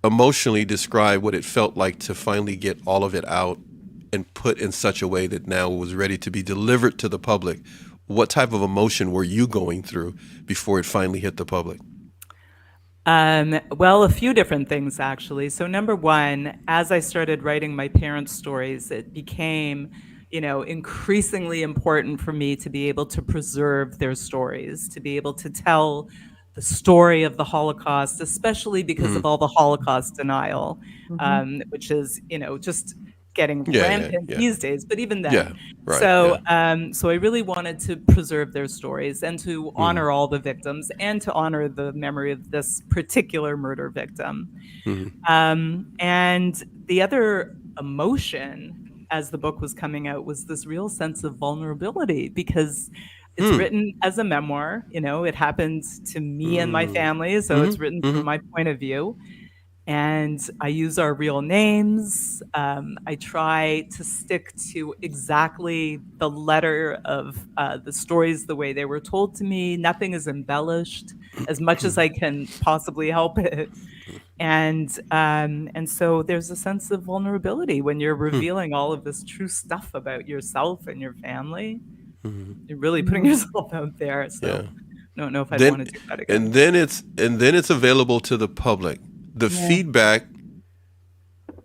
emotionally describe what it felt like to finally get all of it out and put in such a way that now it was ready to be delivered to the public. What type of emotion were you going through before it finally hit the public? Well, a few different things actually. So, number one, as I started writing my parents' stories, it became, increasingly important for me to be able to preserve their stories, to be able to tell the story of the Holocaust, especially because Mm. of all the Holocaust denial, Hmm. which is, just getting Yeah, yeah, rampant yeah, these days. But even then, yeah. Right. so, Yeah. so I really wanted to preserve their stories and to Mm. honor all the victims and to honor the memory of this particular murder victim. Mm. And the other emotion as the book was coming out was this real sense of vulnerability because it's Mm. written as a memoir. It happened to me and my Mm. family, so Mm-hmm. it's written from Mm-hmm. my point of view. And I use our real names. I try to stick to exactly the letter of the stories the way they were told to me. Nothing is embellished as much as I can possibly help it. And so there's a sense of vulnerability when you're Hmm. revealing all of this true stuff about yourself and your family. You're really putting yourself out there. So Yeah. I don't know if I'd Then want to do that again. and then it's available to the public. The feedback,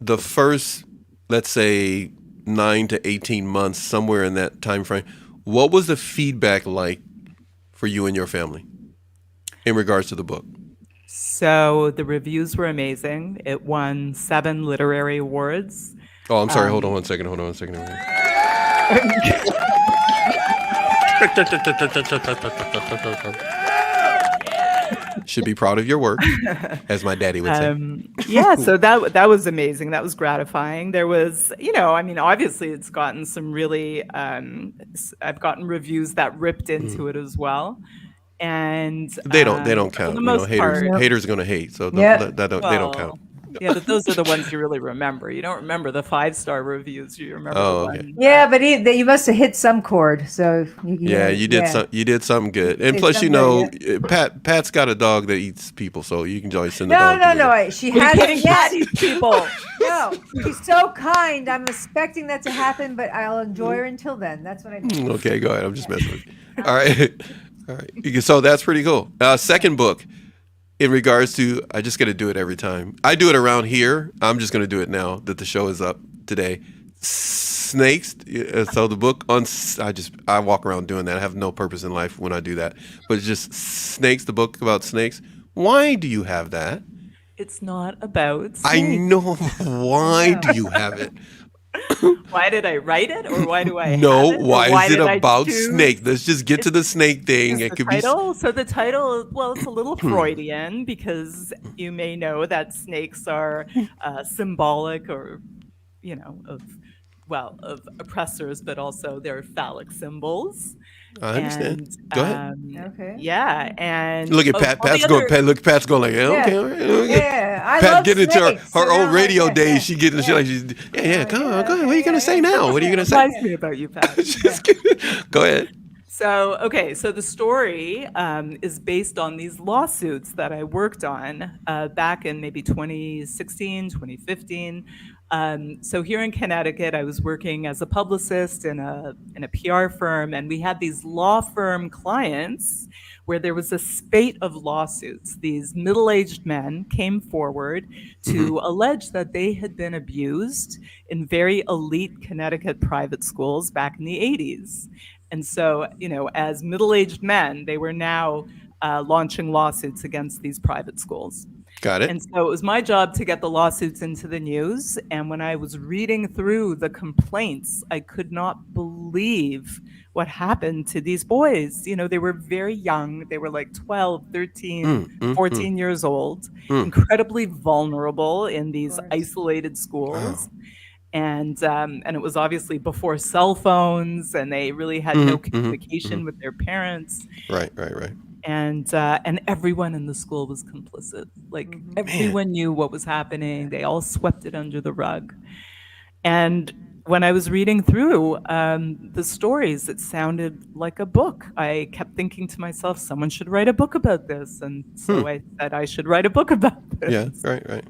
the first, let's say 9 to 18 months, somewhere in that time frame, what was the feedback like for you and your family in regards to the book? So the reviews were amazing. It won 7 literary awards. Oh, I'm sorry. Hold on one second. Should be proud of your work, as my daddy would say. Yeah, so that was amazing. That was gratifying. There was, obviously it's gotten some really, I've gotten reviews that ripped into it as well. And They don't count. for the most part, Haters are going to hate, so they don't count. Yeah, but those are the ones you really remember. You don't remember the 5-star reviews. You remember the one. Yeah, but you must have hit some chord. So you did something good. And plus, Pat's got a dog that eats people, so you can always send the dog. No. She hasn't yet. These people. No, she's so kind. I'm expecting that to happen, but I'll enjoy her until then. That's what I mean. Okay, go ahead. I'm just messing with you. All right. So that's pretty cool. Second book. In regards to, I just got to do it every time. I do it around here. I'm just going to do it now that the show is up today. Snakes. So the book on, I walk around doing that. I have no purpose in life when I do that. But it's just snakes, the book about snakes. Why do you have that? It's not about snakes. I know. Why do you have it? Why did I write it, or why do I have it? Why is it about snake? Let's just get to the snake thing. It could title. So the title, well, it's a little Freudian because you may know that snakes are symbolic, or of oppressors, but also they're phallic symbols. I understand. Go ahead. Okay. Yeah, and look at Pat. Pat's going like, okay. Yeah, I Pat love getting into snakes, her old radio days. Yeah. She getting shit like she's Come on. What are you gonna say now? What are you gonna say? Reminds me about you, Pat. Go ahead. So the story is based on these lawsuits that I worked on back in maybe 2016, 2015. So here in Connecticut, I was working as a publicist in a PR firm, and we had these law firm clients where there was a spate of lawsuits. These middle-aged men came forward to allege that they had been abused in very elite Connecticut private schools back in the 80s. And so, as middle-aged men, they were now launching lawsuits against these private schools. Got it. And so it was my job to get the lawsuits into the news. And when I was reading through the complaints, I could not believe what happened to these boys. They were very young. They were like 12, 13, 14 years old, incredibly vulnerable in these isolated schools. Wow. And it was obviously before cell phones, and they really had no communication with their parents. Right. And everyone in the school was complicit. Like everyone knew what was happening. They all swept it under the rug. And when I was reading through the stories, it sounded like a book. I kept thinking to myself, someone should write a book about this. And so I said I should write a book about this. Yeah, right.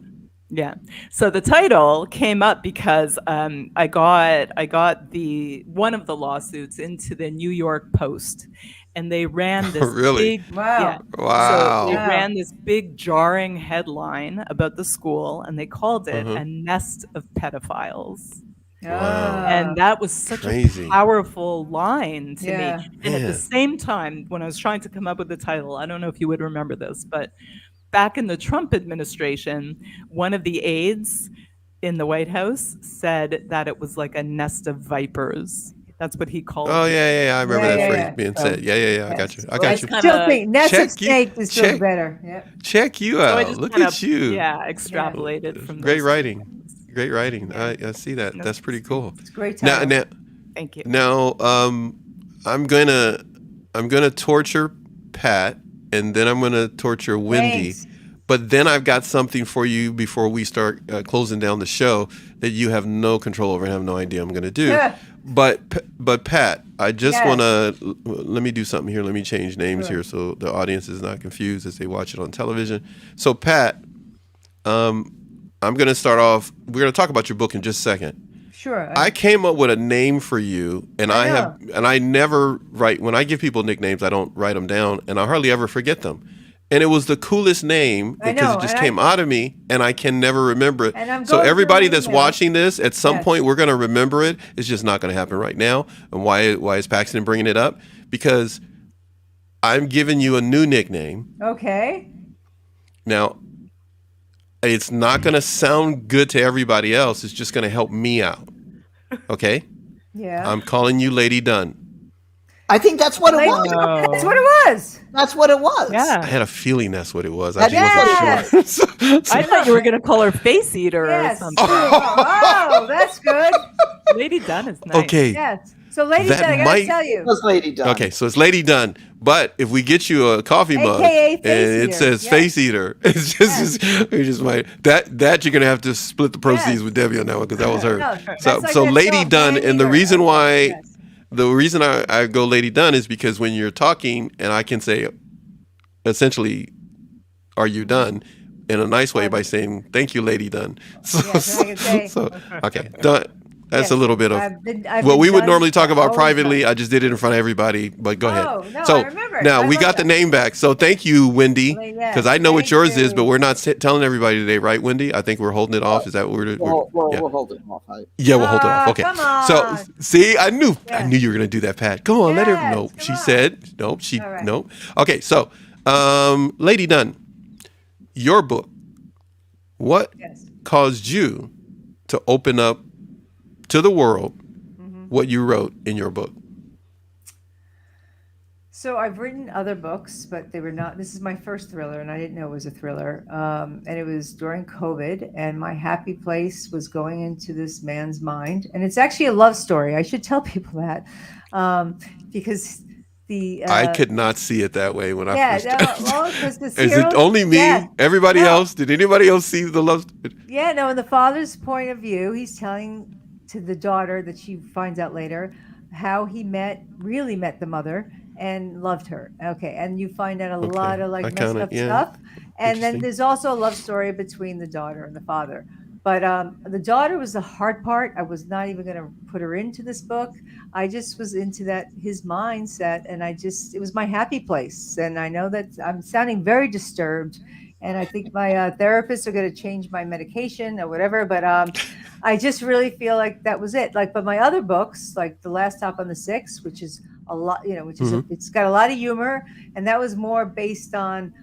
Yeah. So the title came up because I got one of the lawsuits into the New York Post, and they ran this big So they ran this big jarring headline about the school, and they called it a nest of pedophiles. Wow. And that was such a powerful line to me. And at the same time, when I was trying to come up with the title, I don't know if you would remember this, but back in the Trump administration, one of the aides in the White House said that it was like a nest of vipers. That's what he called it. Oh, yeah. I remember that phrase being said. Yeah. I got you. I still think nest of snake is still better. Yep. Check you out. Look at you. Yeah, extrapolated from Great writing. Great writing. Yeah. I see that. That's pretty cool. It's great title. Now, thank you. Now, I'm gonna torture Pat, and then I'm gonna torture Wendy. Thanks. But then I've got something for you before we start closing down the show that you have no control over and have no idea I'm going to do. Yeah. But Pat, I just want to let me do something here. Let me change names here so the audience is not confused as they watch it on television. So Pat, I'm going to start off. We're going to talk about your book in just a second. Sure. I came up with a name for you, and I never write, when I give people nicknames, I don't write them down, and I hardly ever forget them. And it was the coolest name I because know, it just and came out of me, and I can never remember it. And I'm So going through everybody my that's emails. watching this, at some Yes. point, we're going to remember it. It's just not going to happen right now. And why is Paxton bringing it up? Because I'm giving you a new nickname. Okay. Now, it's not going to sound good to everybody else. It's just going to help me out. Okay? Yeah. I'm calling you Lady Dunn. I think that's what it Lady- was. That's what it was. That's what it was. I Yeah. had a feeling that's what it was. I That- just wasn't sure. I thought you were going to call her Face Eater Yes. or something. Oh, that's good. Lady Dunn is nice. Okay. Yes. So, Lady That Dunn, I gotta might- tell It you. was Lady Dunn. Okay, so it's Lady Dunn. But if we get you a coffee mug AKA and Face it Eater, says yes. Face Eater, it's just, we just might that you're gonna have to split the proceeds Yes. with Debbie on that one because that was her. No, So that's like so that Lady song, Dunn, Man and the Eater. reason Okay, why yes. the reason I go Lady Dunn is because when you're talking and I can say essentially, are you done? In a nice way by saying thank you, Lady Dunn. So, Yes, and I can say- okay, Dunn. That's Yes, a little bit of I've what been we would done, normally talk about always privately. done. I just did it in front of everybody. But go Oh, ahead. no, So I remember it. now I we love got the that. name back. So thank you, Wendy, Well, yes, because I know what thank yours is, you. but we're not telling everybody today, right, Wendy? I think we're holding it off. Is that what we're yeah. We'll hold it off. Yeah, we'll hold it off. Ah, Okay. come So on. see, I knew Yeah. you were gonna do that, Pat. Come on, let her Yes, know. come She on. said nope. All right. Nope. Okay, so Lady Dunn, your book. What Yes. caused you to open up to the world Mm-hmm. what you wrote in your book? So I've written other books, but they were not. This is my first thriller, and I didn't know it was a thriller. And it was during COVID, and my happy place was going into this man's mind, and it's actually a love story. I should tell people that because the I could not see it that way when I yeah, first. no, well, because the Is hero- it only me? Yeah. Everybody No. else? Did anybody else see the love? Yeah, no, in the father's point of view, he's telling to the daughter that she finds out later how he really met the mother and loved her. Okay, and you find out a Okay, lot of like I messed kinda- up yeah. stuff. And then Interesting. there's also a love story between the daughter and the father. But the daughter was the hard part. I was not even going to put her into this book. I just was into his mindset, and it was my happy place. And I know that I'm sounding very disturbed, and I think my therapists are going to change my medication or whatever. But I just really feel like that was it. But my other books, like The Last Stop on the Six, which is a lot, which is it's got a lot of humor, and that was more based on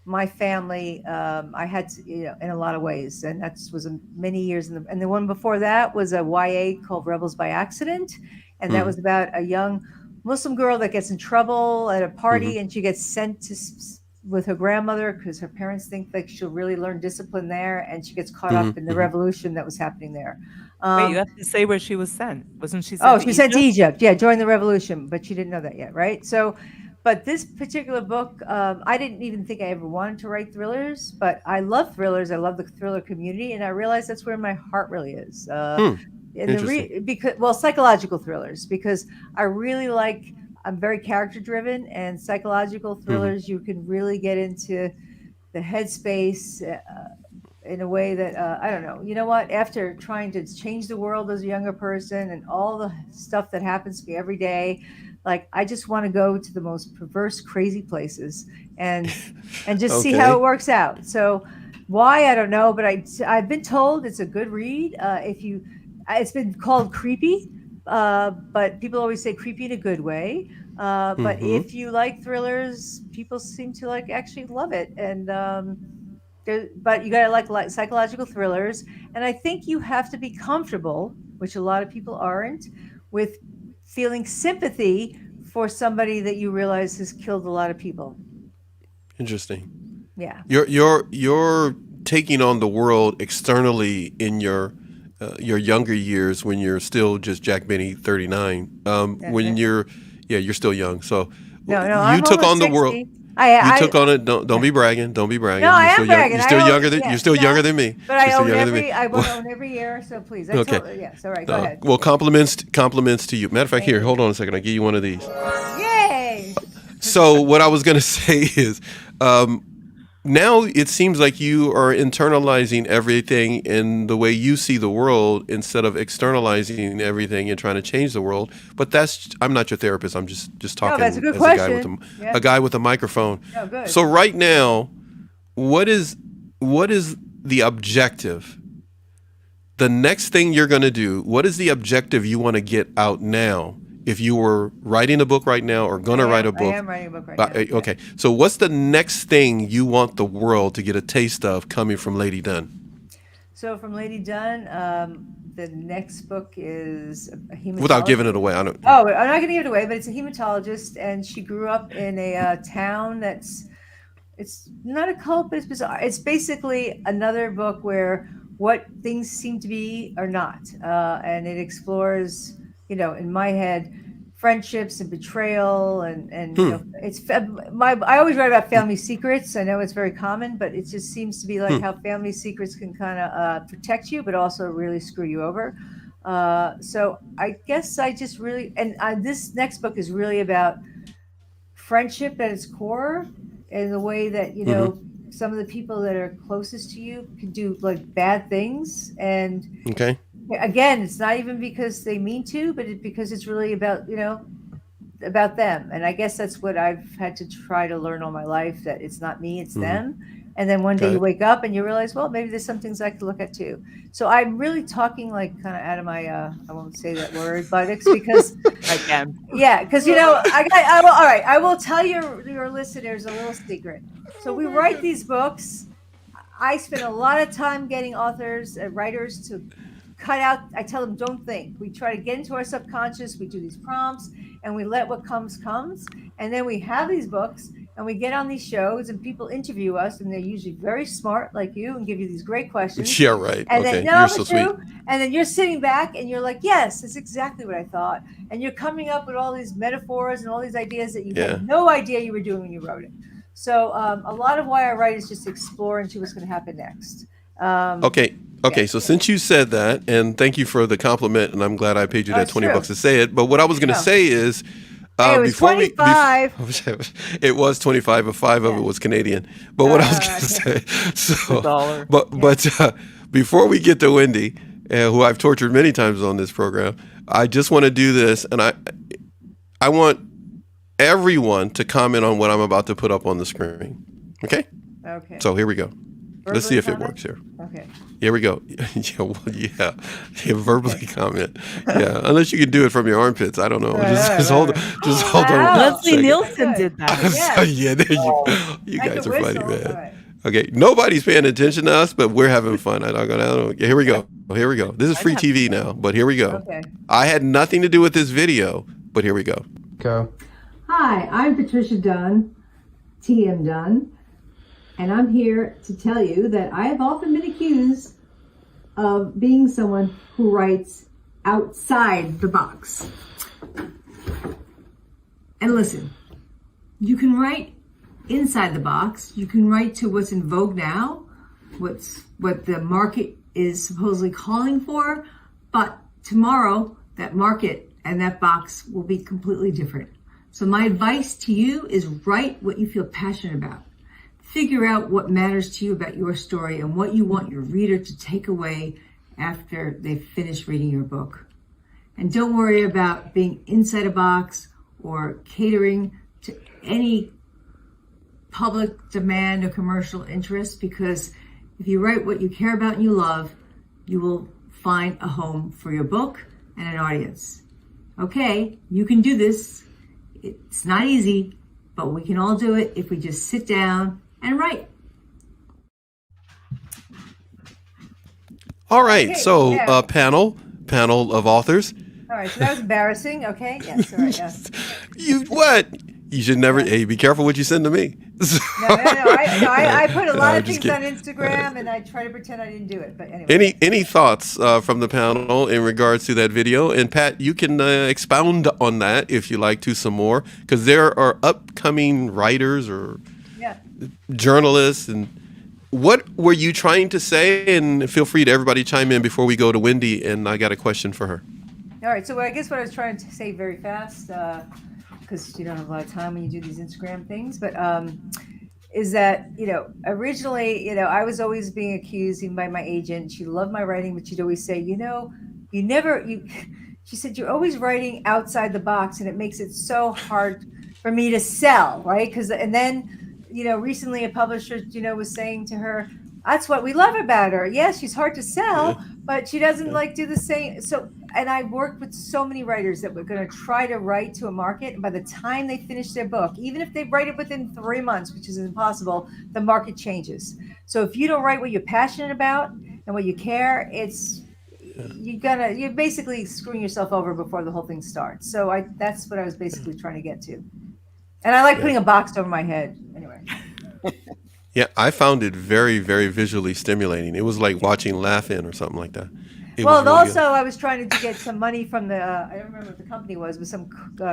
my family. I had to, in a lot of ways, and that was many years. And the one before that was a YA called Rebels by Accident, and that was about a young Muslim girl that gets in trouble at a party, and she gets sent with her grandmother because her parents think like she'll really learn discipline there, and she gets caught up in the revolution that was happening there. Wait, you have to say where she was sent. Wasn't she sent? Oh, she was sent to Egypt. Yeah, during the revolution, but she didn't know that yet, right? So, but this particular book, I didn't even think I ever wanted to write thrillers, but I love thrillers. I love the thriller community, and I realized that's where my heart really is. Interesting. Psychological thrillers, because I really I'm very character driven, and psychological thrillers, you can really get into the headspace in a way that I don't know. You know what? After trying to change the world as a younger person and all the stuff that happens to me every day, I just want to go to the most perverse, crazy places and just see how Okay. it works out. So why, I don't know, but I've been told it's a good read. It's been called creepy, but people always say creepy in a good way. But if you like thrillers, people seem to actually love it. And but you gotta like psychological thrillers, and I think you have to be comfortable, which a lot of people aren't, with feeling sympathy for somebody that you realize has killed a lot of people. Interesting. Yeah. You're taking on the world externally in your younger years when you're still just Jack Benny 39. When you're still young. So No, you I'm took almost on the 60. world. You took on it. Don't be bragging. Don't be bragging. No, I You're am still bragging. You're still I own- younger than yeah, you're still no, younger than me. But I You're still own younger than me. I will own every year. So please, yes. All right, go ahead. Well, compliments to you. Matter of fact, here, hold on a second. I'll give you one of these. Yay! So what I was gonna say is, now it seems like you are internalizing everything in the way you see the world instead of externalizing everything and trying to change the world. But I'm not your therapist. I'm just No, talking that's a good as a guy with question. Yeah. a guy with a microphone. No, good. So right now, what is the objective? The next thing you're going to do, what is the objective you want to get out now? If you were writing a book right now or going to write a book. I am writing a book right now. Okay. So what's the next thing you want the world to get a taste of coming from Lady Dunn? So from Lady Dunn, the next book is a hematologist. Without giving it away. I don't. Oh, I'm not going to give it away, but it's a hematologist, and she grew up in a town it's not a cult, but it's bizarre. It's basically another book where what things seem to be are not. And it explores, in my head, friendships and betrayal and I always write about family secrets. I know it's very common, but it just seems to be like how family secrets can kind of protect you, but also really screw you over. So I guess I just really, and this next book is really about friendship at its core, in the way that some of the people that are closest to you can do like bad things. And Okay. again, it's not even because they mean to, but because it's really about about them. And I guess that's what I've had to try to learn all my life, that it's not me, it's them. And then one day you wake up and you realize, well, maybe there's some things I could look at too. So I'm really talking like kind of out of my I won't say that word, buttocks, because I can. yeah, because all right, I will tell your listeners a little secret. So we write these books. I spend a lot of time getting authors and writers to cut out. I tell them, don't think. We try to get into our subconscious. We do these prompts and we let what comes. And then we have these books and we get on these shows and people interview us, and they're usually very smart like you and give you these great questions. Yeah, right. And okay. then, You're so sweet. And then you're sitting back and you're like, yes, that's exactly what I thought. And you're coming up with all these metaphors and all these ideas that you had no idea you were doing when you wrote it. So a lot of why I write is just explore and see what's going to happen next. Okay. So since you said that, and thank you for the compliment, and I'm glad I paid you that $20 to say it. But what I was going to say is, it was 25. It was 25, but 5 of it was Canadian. But what I was going to say, but before we get to Wendy, who I've tortured many times on this program, I just want to do this, and I want everyone to comment on what I'm about to put up on the screen. Okay. So here we go. Let's see if it works here. Okay. Here we go. Verbally comment. Yeah, unless you can do it from your armpits. I don't know. Just hold on. Leslie Nielsen did that. Yeah, there you guys are funny, man. Right. Okay, nobody's paying attention to us, but we're having fun. Here we go. This is free TV now, but here we go. Okay. I had nothing to do with this video, but here we go. Go. Hi, I'm Patricia Dunn, TM Dunn. And I'm here to tell you that I have often been accused of being someone who writes outside the box. And listen, you can write inside the box. You can write to what's in vogue now, what the market is supposedly calling for. But tomorrow, that market and that box will be completely different. So my advice to you is write what you feel passionate about. Figure out what matters to you about your story and what you want your reader to take away after they've finished reading your book. And don't worry about being inside a box or catering to any public demand or commercial interest, because if you write what you care about and you love, you will find a home for your book and an audience. Okay, you can do this. It's not easy, but we can all do it if we just sit down and write. All right, so panel of authors. All right, so that was embarrassing. Okay, yes, all right, yes. You should never. Hey, be careful what you send to me. No. I put a lot of things on Instagram, and I try to pretend I didn't do it. But anyway. Any thoughts from the panel in regards to that video? And Pat, you can expound on that if you like to some more, because there are upcoming writers or journalists. And what were you trying to say? And feel free to everybody chime in before we go to Wendy. And I got a question for her. All right. So I guess what I was trying to say very fast, because you don't have a lot of time when you do these Instagram things, but is that, originally, I was always being accused even by my agent. She loved my writing, but she'd always say, you never, she said, you're always writing outside the box and it makes it so hard for me to sell, right? And then, recently a publisher, was saying to her, that's what we love about her. Yes, she's hard to Yeah. sell, but she doesn't Yeah. like do the same. So, and I worked with so many writers that were going to try to write to a market. And by the time they finish their book, even if they write it within 3 months, which is impossible, the market changes. So if you don't write what you're passionate about and what you care, you're basically screwing yourself over before the whole thing starts. So that's what I was basically trying to get to. And I like Yeah. putting a box over my head. Anyway. Yeah, I found it very, very visually stimulating. It was like watching Laugh-In or something like that. It Well, was really also, good. I was trying to get some money from I don't remember what the company was, but some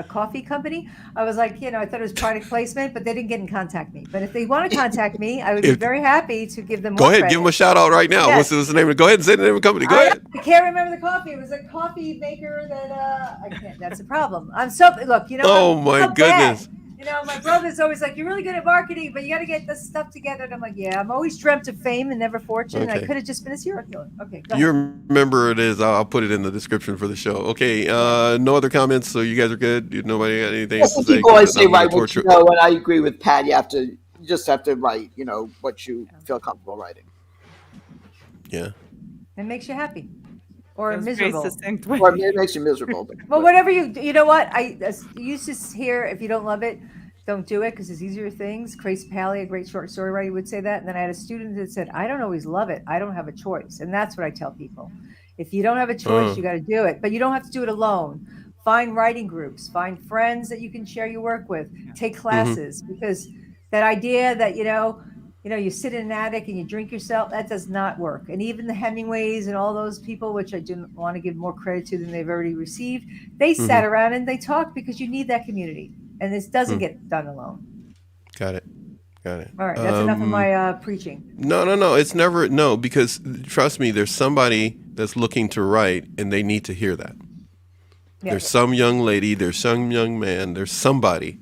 coffee company. I was like, I thought it was product placement, but they didn't get in contact me. But if they want to contact me, I would be If- very happy to give them Go more ahead, give them a credit. shout out right now. Yes. What's the name? Go ahead and say the name of the company. Go I ahead. can't remember the coffee. It was a coffee maker that I can't. That's the problem. Look. Oh I'm my so bad. goodness. My brother's always like, you're really good at marketing, but you got to get this stuff together. And I'm like, yeah, I'm always dreamt of fame and never fortune. And I Okay. could have just been a serial killer. Okay, go You ahead. remember it is. I'll put it in the description for the show. Okay. No other comments. So you guys are good. Nobody got anything else to say? People always say I'm gonna write what you torture- know, and I agree with Pat. You just have to write, what you feel comfortable writing. Yeah. It makes you happy or That was very miserable. succinct. Or it makes you miserable. Well, whatever you know what? I used to hear, if you don't love it, don't do it because it's easier things. Grace Paley, a great short story writer, would say that. And then I had a student that said, I don't always love it. I don't have a choice. And that's what I tell people. If you don't have a choice, you got to do it. But you don't have to do it alone. Find writing groups, find friends that you can share your work with, take classes, because that idea that, you sit in an attic and you drink yourself, that does not work. And even the Hemingways and all those people, which I do want to give more credit to than they've already received, they sat around and they talked because you need that community. And this doesn't get done alone. Got it. Got it. All right, that's enough of my preaching. No. It's never no, because trust me, there's somebody that's looking to write and they need to hear that. Yeah. There's some young lady, there's some young man, there's somebody.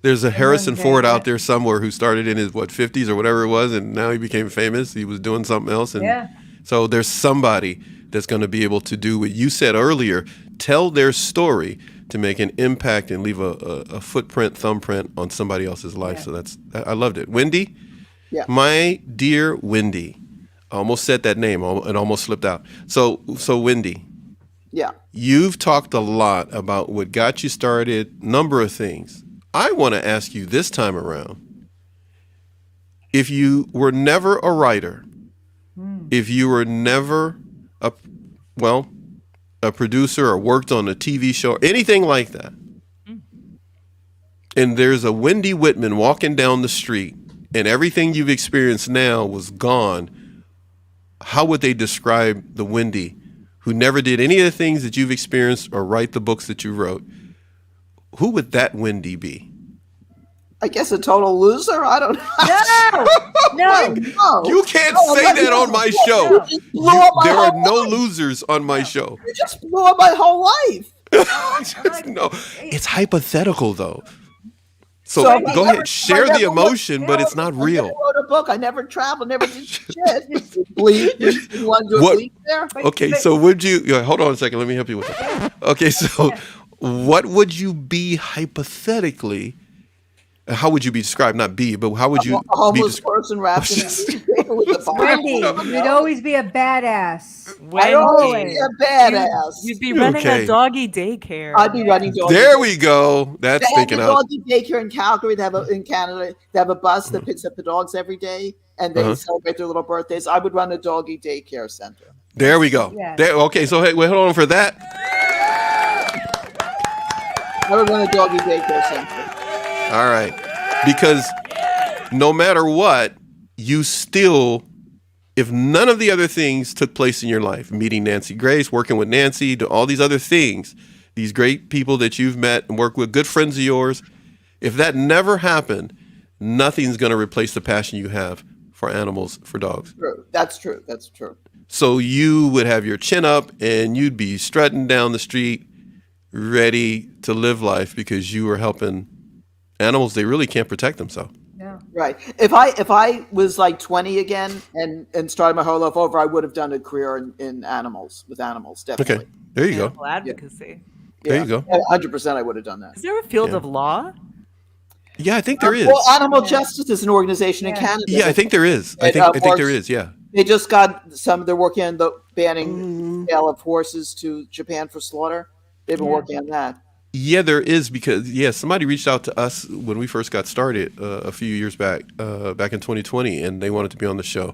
There's a Harrison Ford out there somewhere who started in his 50s or whatever it was, and now he became famous. He was doing something else, and so there's somebody that's going to be able to do what you said earlier, tell their story to make an impact and leave a thumbprint on somebody else's life. So I loved it. Wendy, my dear Wendy, I almost said that name, it almost slipped out. So Wendy. Yeah. You've talked a lot about what got you started, number of things. I want to ask you this time around, if you were never a writer, if you were never a producer or worked on a TV show, anything like that, and there's a Wendy Whitman walking down the street and everything you've experienced now was gone, how would they describe the Wendy who never did any of the things that you've experienced or write the books that you wrote? Who would that Wendy be? I guess a total loser. I don't know. No. You can't say that on my show. There are no losers on my show. You just blew up my whole life. No, it's hypothetical though. So So go ahead, share the emotion, but it's not I real. never wrote a book. I never traveled. Never did shit. Bleed. You want to do a What- bleed there? Okay, so would you? Hold on a second. Let me help you with that. Okay, so what would you be hypothetically? How would you be described? Not be, but how would you A homeless be person wrapped in a newspaper with a Wendy, Bible. you'd always be a badass. I don't Wendy, be a badass. you'd be running Okay. a doggy daycare. I'd be running doggy. There we go. That's They have thinking the out. doggy daycare in Calgary. In Canada, they have a bus that picks up the dogs every day, and they celebrate their little birthdays. I would run a doggy daycare center. There we go. Yes. Okay, so hey, wait, hold on for that. I would run a doggy daycare center. All right. Because no matter what, you still, if none of the other things took place in your life, meeting Nancy Grace, working with Nancy, all these other things, these great people that you've met and worked with, good friends of yours, if that never happened, nothing's going to replace the passion you have for animals, for dogs. True. That's true. That's true. So you would have your chin up and you'd be strutting down the street ready to live life because you were helping animals. They really can't protect themselves. No. Right. If I was like 20 again and started my whole life over, I would have done a career in animals with animals, definitely. Okay, there you go. Animal advocacy. There you go. 100% I would have done that. Is there a field Yeah. of law? Yeah, I think there is. Well, Animal Justice is an organization in Yeah. Canada. Yeah, I think there is. I think there is. Yeah. They just got they're working on the banning sale of horses to Japan for slaughter. They've been working on that. Yeah, there is because somebody reached out to us when we first got started a few years back, back in 2020, and they wanted to be on the show,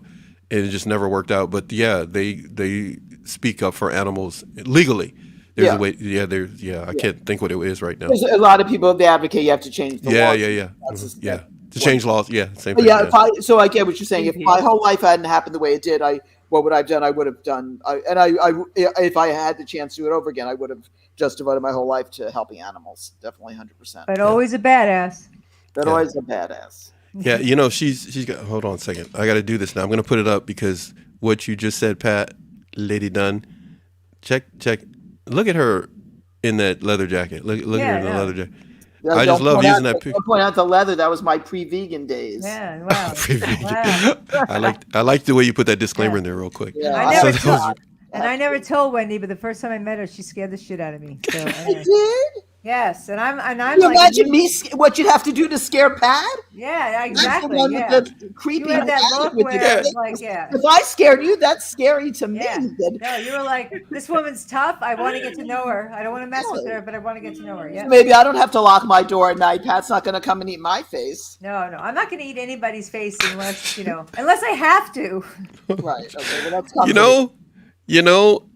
and it just never worked out. But yeah, they speak up for animals legally. There's a way. Yeah, I can't think what it is right now. There's a lot of people that advocate you have to change the law. Yeah. To change laws. Yeah, same But thing. so I get what you're saying. If my whole life hadn't happened the way it did, what would I have done? I would have done. If I had the chance to do it over again, I would have just devoted my whole life to helping animals. Definitely 100%. But always a badass. But always a badass. Yeah, she's got. Hold on a second. I got to do this now. I'm going to put it up because what you just said, Pat, Lady Dunn. Check. Look at her in that leather jacket. Look at her in the leather jacket. Yeah, I just love using that picture. Don't point out the leather. That was my pre-vegan days. Yeah, wow. Wow. I like the way you put that disclaimer in there real quick. Yeah, I never told Wendy, but the first time I met her, she scared the shit out of me. So, I did. yes, and I'm Can you imagine what you'd have to do to scare Pat? Yeah, exactly. That's the one with the creepy. You had that look where it's like, If I scared you, that's scary to me. Yeah. No, you were like, this woman's tough. I want to get to know her. I don't want to mess with her, but I want to get to know her. Yeah. Maybe I don't have to lock my door at night. Pat's not going to come and eat my face. No, I'm not going to eat anybody's face unless unless I have to. Right. Okay. Well, that's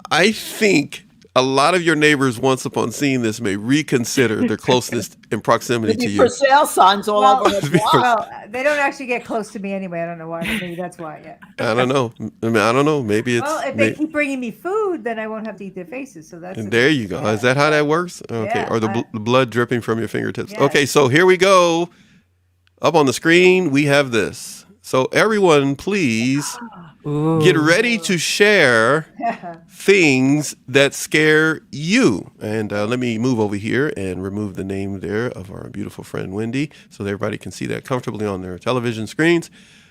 I think a lot of your neighbors, once upon seeing this, may reconsider their closeness and proximity to you. For sale signs all over the block. Well, they don't actually get close to me anyway. I don't know why. Maybe that's why. Yeah. I don't know. I don't know. Maybe it's. Well, if they keep bringing me food, then I won't have to eat their faces. So that's. There you go. Yeah. Is that how that works? Okay. Yeah, or the blood dripping from your fingertips. Yeah. Okay. So here we go. Up on the screen, we have this. So everyone, please get ready to share things that scare you. And let me move over here and remove the name there of our beautiful friend Wendy so that everybody can see that comfortably on their television screens.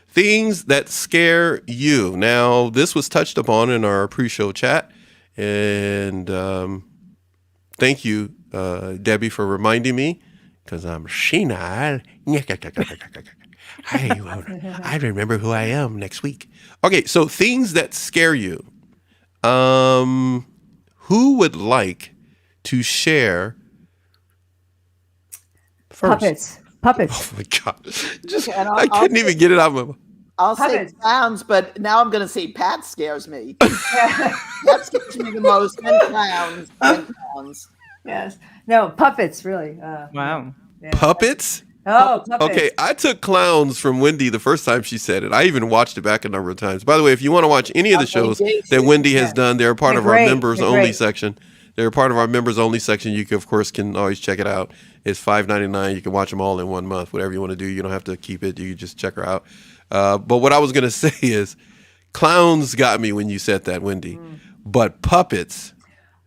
Things that scare you. Now, this was touched upon in our pre-show chat. And thank you, Debbie, for reminding me because I'm senile. I remember who I am next week. Okay, so things that scare you. Who would like to share first? Puppets. Oh my God. I couldn't even get it out of my. I'll say clowns, but now I'm going to say Pat scares me. That scares me the most. And clowns. Yes. No, puppets, really. Wow. Yeah. Puppets? Oh, puppets. Okay, I took clowns from Wendy the first time she said it. I even watched it back a number of times. By the way, if you want to watch any of the shows that Wendy has done, they're part of our members only section. They're part of our members only section. You can, of course, can always check it out. It's $5.99. You can watch them all in 1 month. Whatever you want to do, you don't have to keep it. You can just check her out. But what I was going to say is, clowns got me when you said that, Wendy. But puppets.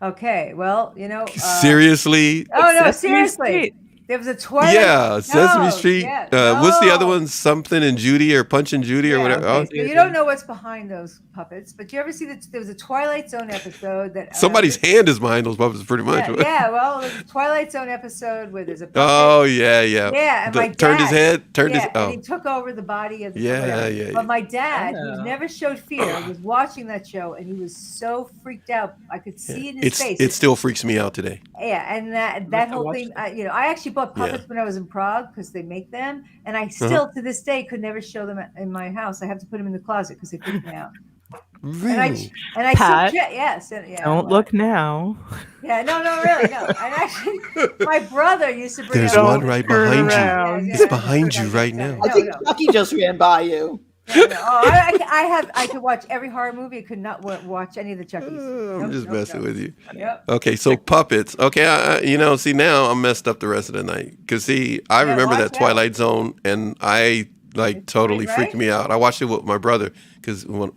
Okay, well, seriously? Oh no, seriously. There was a Twilight. Yeah, Sesame Street. What's the other one? Something and Judy or Punch and Judy or whatever. Okay. So you don't know what's behind those puppets, but you ever see that there was a Twilight Zone episode that somebody's hand is behind those puppets, pretty much. Well, there's a Twilight Zone episode where there's a puppet. Oh yeah. Yeah, and my dad turned his head, and he took over the body of the yeah. But my dad, who never showed fear, was watching that show, and he was so freaked out. I could see it in his face. It still freaks me out today. Yeah, and that whole thing, I actually bought puppets when I was in Prague because they make them, and I still to this day could never show them in my house. I have to put them in the closet because they freak me out. Really? And I Pat, yes, don't look now. Yeah, no, really, no. And actually, my brother used to bring. There's one right behind you. It's behind you right now. I think Chucky just ran by you. I could watch every horror movie. I could not watch any of the Chuckies. I'm just messing with you. Yep. Okay, so puppets. Okay, see now I'm messed up the rest of the night because I remember that Twilight Zone and I totally freaked me out. I watched it with my brother because one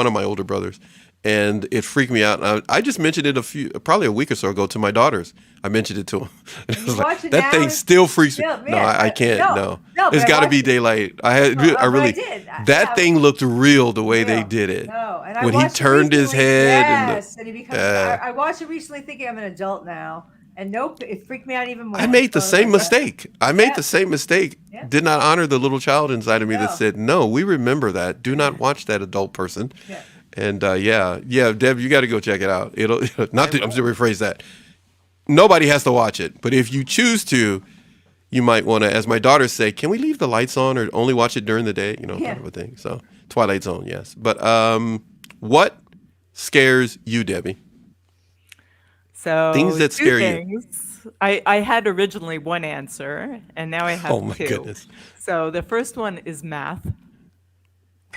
of my older brothers, and it freaked me out. I just mentioned it probably a week or so ago to my daughters. I mentioned it to them. And it was like, watch it that now? thing still freaks me. Yeah, No, man, I can't. No, no, it's but I got to watched be it. daylight. I But really I did. that thing looked real the way they Real. did it. No, and I When he watched it turned his recently. head Yes, and he becomes. Yeah. I watched it recently, thinking I'm an adult now, and nope, it freaked me out even more. I made the So, same like, mistake. I made the same mistake. Yeah. Did not honor the little child inside of me that No. said, "No, we remember that. Do not watch that adult person." Yeah. And yeah, Deb, you got to go check it out. It'll not. I'm just gonna rephrase that. Nobody has to watch it, but if you choose to, you might want to, as my daughters say, can we leave the lights on or only watch it during the day? You know, kind of a thing. So Twilight Zone, yes. But what scares you, Debbie? So Things that two scare you. things. I had originally one answer, and now I have Oh my two. goodness. So the first one is math.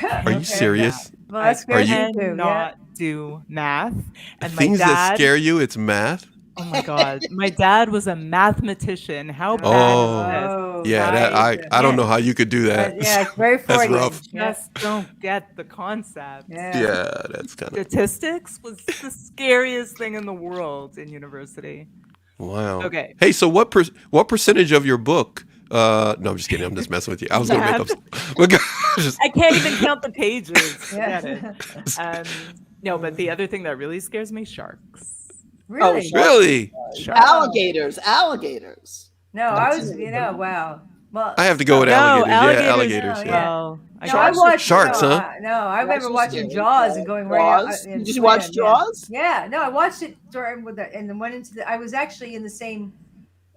Are you serious? Well, that's Are good. you- too. Cannot do math. And my Things that dad. scare you, it's math. Oh my God, my dad was a mathematician. How bad Oh. is this? Oh, Yeah, that right. I don't know how you could do that. Yeah, it's very That's Freudian. rough. Yeah. Just don't get the concept. Yeah. Yeah, that's kind of Statistics was the scariest thing in the world in university. wow. Okay. Hey, so what percentage of your book? No, I'm just kidding. I'm just messing with you. I was gonna make up. Just, I can't even count the pages. Yeah. Forget it. No, but the other thing that really scares me, sharks. Really? sure. really? Alligators. No, I was, wow. Well, I have to go with No, alligators. Yeah, alligators. alligators. No, Yeah. Well, I No, I got watched Sharks, no, huh? No, I remember Sharks are watching scary. Jaws and going right out. Jaws? and Did you watch swim, Jaws? Yeah, no, I watched it during and then went into the. I was actually in the same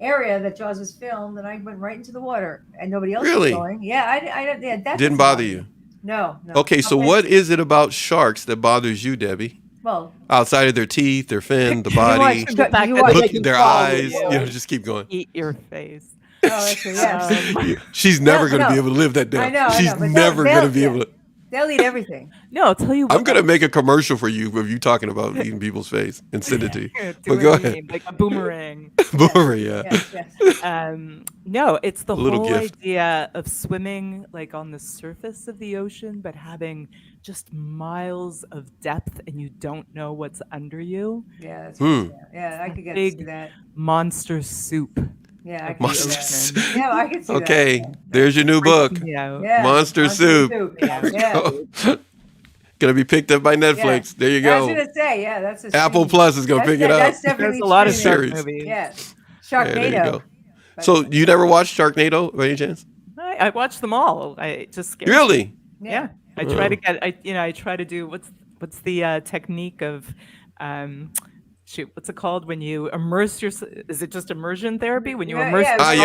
area that Jaws was filmed, and I went right into the water, and nobody else Really? was going. Yeah, I don't. Yeah, that Didn't doesn't bother you. No, no. Okay, so what is it about sharks that bothers you, Debbie? Well, Outside of their teeth, their fin, the you body, watch, The fact you that watch, they look, can their follow eyes. you. Just keep going. eat your face. oh, that's true, yeah. She's never No, going to no. be able to live that down. I know, She's but never they'll- going to be yeah. able to. They'll eat everything. No, I'll tell you what. I'm going to make a commercial for you of you talking about eating people's face and send it to you. Do But a go meme, ahead. like a boomerang. Boomer, yeah. Yes. No, it's the Little whole gift. idea of swimming like on the surface of the ocean, but having just miles of depth and you don't know what's under you. Yeah, that's Hmm. yeah, I could get to Big see that. monster soup. Yeah, I could Monster see that. soup. Yeah, I could see that. Okay, there's your new book. Yeah. Yeah, Monster Soup. Yeah. Gonna be picked up by Netflix. There you I was go. gonna say, yeah, that's a Apple streaming- Plus is gonna that's- pick it up. That's definitely There's a lot of streaming. shark Series. movies. Yeah, Yeah, there you Sharknado. go. So you never watched Sharknado by any chance? I watched them all. It just scares me. Really? Yeah. I try to get I try to do what's the technique of what's it called when you immerse your is it just immersion therapy when you immerse yeah, yourself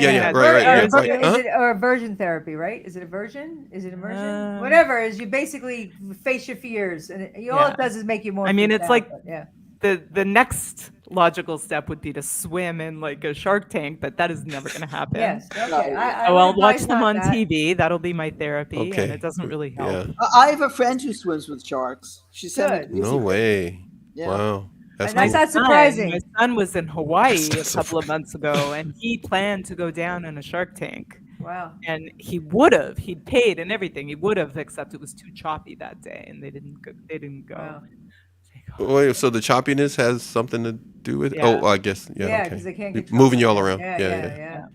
yeah, in- right, Is Huh? it or aversion therapy, right? Is it aversion? Is it immersion? Um, Whatever. Is you basically face your fears, and all it does is make you more. I mean, freaked it's out, like- but yeah. the next logical step would be to swim in like a shark tank, but that is never going to happen. Yes. Okay. No. I So would I'll watch advise them not on that. TV. That'll be my therapy, Okay. and it doesn't really help. Yeah. I have a friend who swims with sharks. She said, Good. No way. Yeah. Wow. That's And that's cool. not surprising. My son was in Hawaii That's a couple of months ago, and he planned to go down in a shark tank. Wow. And he'd paid and everything. He would have, except it was too choppy that day, and they didn't go. Wow. Wait, so the choppiness has something to do with it? Yeah. Oh, I guess. Yeah. Yeah, okay. because they can't get Moving you all trouble. around. Yeah, Yeah, yeah, yeah. yeah.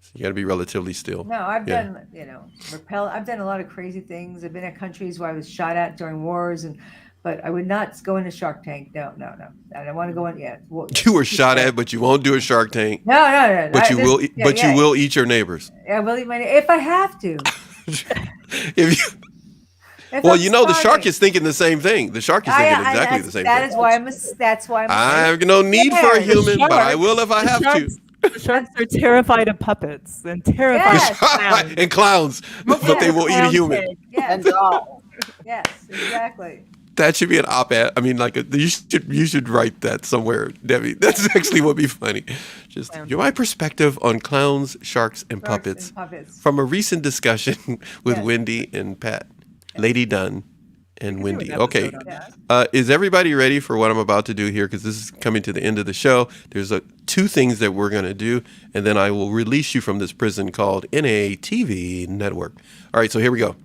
So you got to be relatively still. No, I've Yeah. done, I've done a lot of crazy things. I've been at countries where I was shot at during wars, but I would not go in a Shark Tank. No. I don't want to go in. Yeah. Well, You were shot at, but you won't do a Shark Tank. No. But you will. You will eat your neighbors. I will eat if I have to. If you, If well, I'm you know, the shark starving. is thinking the same thing. The shark is thinking exactly the same That thing. is why that's why I'm. I have no need for a Yeah, the human, but I sharks- will if I have to. The sharks are terrified of puppets and terrified Yes. of clowns. And clowns, but they will eat a Clown human. pig. Yes. and doll. Yes. Exactly. That should be an op-ed. I mean, you should write that somewhere, Debbie. That's actually would be funny. Just my perspective on clowns, sharks, and puppets from a recent discussion with Yes. Wendy and Pat, Lady Dunn, and Wendy. an Okay, episode on Yeah. is everybody ready for what I'm about to do here? Because this is coming to the end of the show. There's two things that we're going to do, and then I will release you from this prison called NATV Network. All right, so here we go.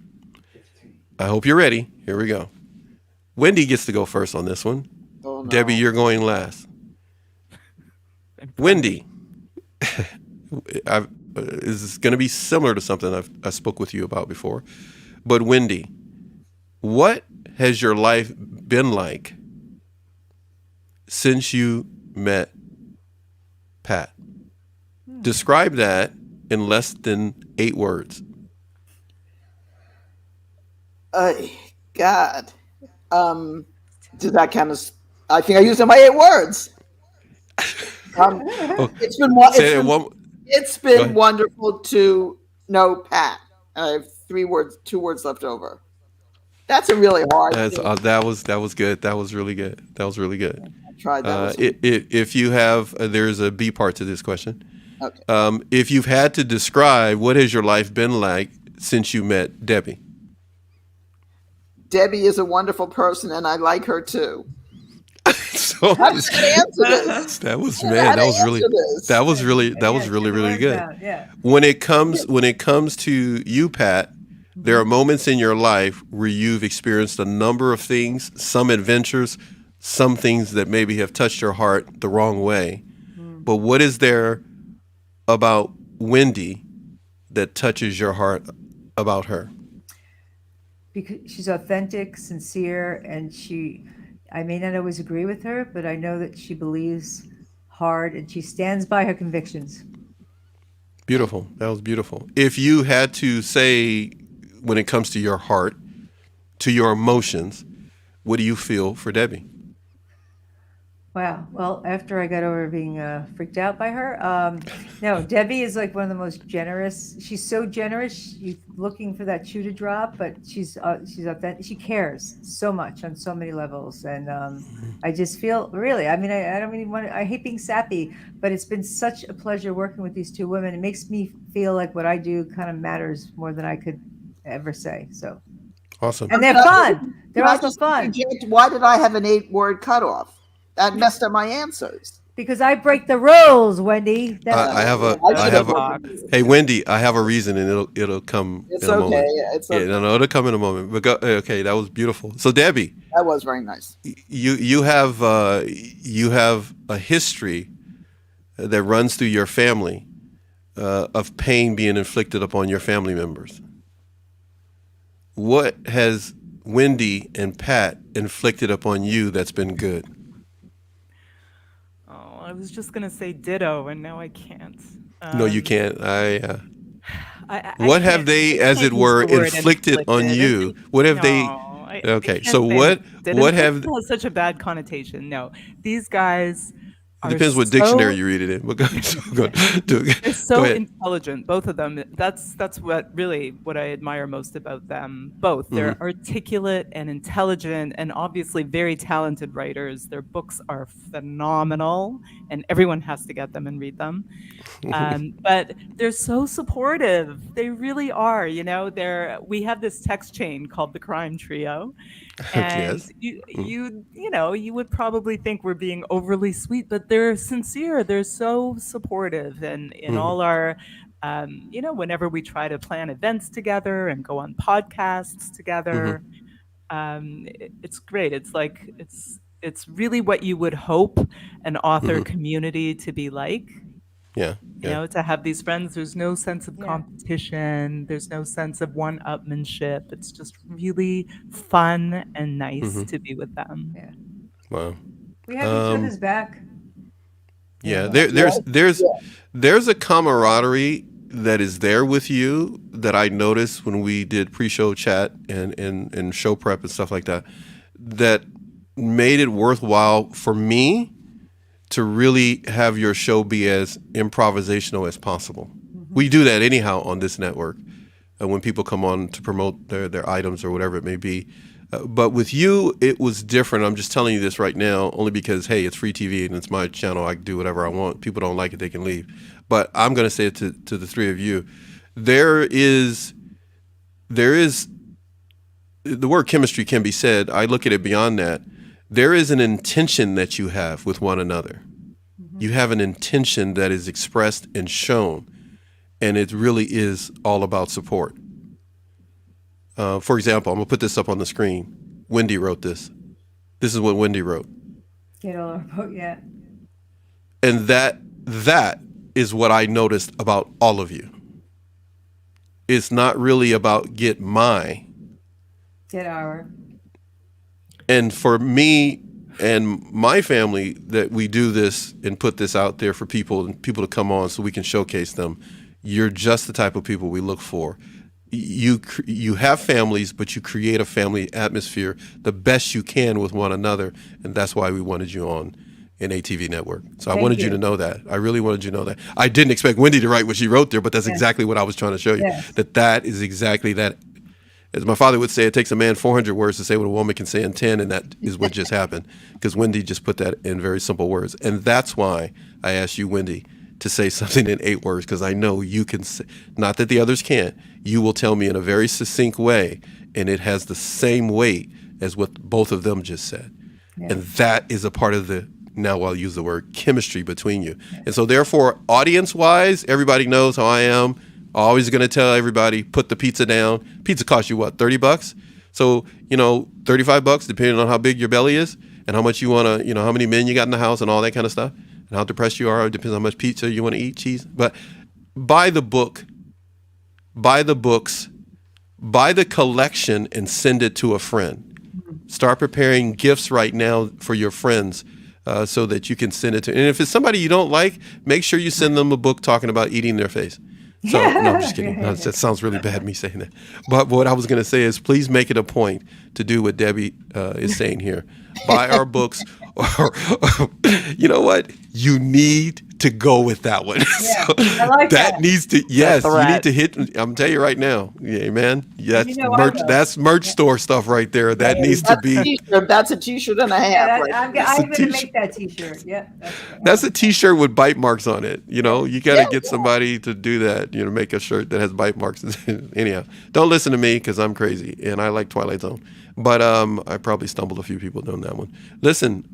I hope you're ready. Here we go. Wendy gets to go first on this one. Oh, no. Debbie, you're going last. Wendy, this is going to be similar to something I spoke with you about before. But Wendy, what has your life been like since you met Pat? Describe that in less than 8 words. God. Does that count as? I think I used my 8 words. It's been it's been wonderful to know Pat. I have 2 words left over. That's a really hard thing. That was good. That was really good. That was really good. I tried that. If you have, there's a B part to this question. Okay. If you've had to describe what has your life been like since you met Debbie? Debbie is a wonderful person, and I like her too. So How did I answer this? that was really good. Yeah. When it comes to you, Pat, there are moments in your life where you've experienced a number of things, some adventures, some things that maybe have touched your heart the wrong way. But what is there about Wendy that touches your heart about her? Because she's authentic, sincere, and I may not always agree with her, but I know that she believes hard and she stands by her convictions. Beautiful. That was beautiful. If you had to say, when it comes to your heart, to your emotions, what do you feel for Debbie? Wow. Well, after I got over being freaked out by her, no, Debbie is like one of the most generous. She's so generous. You're looking for that shoe to drop, but she's authentic. She cares so much on so many levels, and I just feel really. I mean, I don't even I hate being sappy, but it's been such a pleasure working with these 2 women. It makes me feel like what I do kind of matters more than I could ever say. So awesome. And they're fun. They're also fun. Why did I have an 8-word cutoff? That messed up my answers. Because I break the rules, Wendy. Hey, Wendy, I have a reason, and it'll come in a moment. It's okay. No, it'll come in a moment. But okay, that was beautiful. So, Debbie, that was very nice. You have a history that runs through your family of pain being inflicted upon your family members. What has Wendy and Pat inflicted upon you that's been good? I was just going to say ditto, and now I can't. No, you can't. What have they, as it were, inflicted on you? What have they? Okay, so what have? Has such a bad connotation. No, these guys. It depends what dictionary you read it in. They're so intelligent, both of them. That's what I admire most about them. Both. They're articulate and intelligent and obviously very talented writers. Their books are phenomenal and everyone has to get them and read them. But they're so supportive. They really are. We have this text chain called the Crime Trio. And yes. you would probably think we're being overly sweet, but they're sincere. They're so supportive, and in all our, whenever we try to plan events together and go on podcasts together, it's great. It's like it's really what you would hope an author community to be like. Yeah. To have these friends, there's no sense of competition. There's no sense of one-upmanship. It's just really fun and nice to be with them. Yeah. Wow. We have each other's back. Yeah. There's a camaraderie that is there with you that I noticed when we did pre-show chat and show prep and stuff like that made it worthwhile for me to really have your show be as improvisational as possible. We do that anyhow on this network when people come on to promote their items or whatever it may be. But with you, it was different. I'm just telling you this right now only because, hey, it's free TV and it's my channel. I can do whatever I want. People don't like it, they can leave. But I'm going to say it to the 3 of you. There is the word chemistry can be said. I look at it beyond that. There is an intention that you have with one another. You have an intention that is expressed and shown, and it really is all about support. For example, I'm going to put this up on the screen. Wendy wrote this. This is what Wendy wrote. Get all our book, yeah. And that is what I noticed about all of you. It's not really about get my. Get our. And for me and my family, that we do this and put this out there for people and people to come on so we can showcase them. You're just the type of people we look for. You have families, but you create a family atmosphere the best you can with one another, and that's why we wanted you on NATV Network. So I Thank wanted you you. to know that. I really wanted you to know that. I didn't expect Wendy to write what she wrote there, but that's Yes. exactly what I was trying to show you. Yes. That is exactly that. As my father would say, it takes a man 400 words to say what a woman can say in 10, and that is what just happened. Because Wendy just put that in very simple words. And that's why I asked you, Wendy, to say something in 8 words, because I know you can say, not that the others can't, you will tell me in a very succinct way, and it has the same weight as what both of them just said. Yeah. And that is a part of the, now I'll use the word, chemistry between you. And so therefore, audience-wise, everybody knows how I am. Always going to tell everybody, put the pizza down. Pizza costs you what, $30? So, $35, depending on how big your belly is and how much you want to, how many men you got in the house and all that kind of stuff. And how depressed you are, it depends on how much pizza you want to eat, cheese. But buy the book, buy the books, buy the collection and send it to a friend. Start preparing gifts right now for your friends so that you can send it to. And if it's somebody you don't like, make sure you send them a book talking about eating their face. So, no, I'm just kidding. No, that sounds really bad, me saying that. But what I was going to say is please make it a point to do what Debbie is saying here. Buy our books. Or, you know what? You need to go with that one. Yeah, So I like that. needs to, yes, you threat. need to hit, I'm telling you right now. Yeah, man. That's You know I merch. will. That's merch store stuff right there. That Yeah, needs to That's a be. t-shirt. That's a t-shirt and a half. Yeah, right I'm there. going to t-shirt. make that T-shirt. Yeah, That's a T-shirt with bite marks on it. You got to get Yeah. somebody to do that. Make a shirt that has bite marks. Anyhow, don't listen to me because I'm crazy and I like Twilight Zone. But I probably stumbled a few people doing that one. Listen,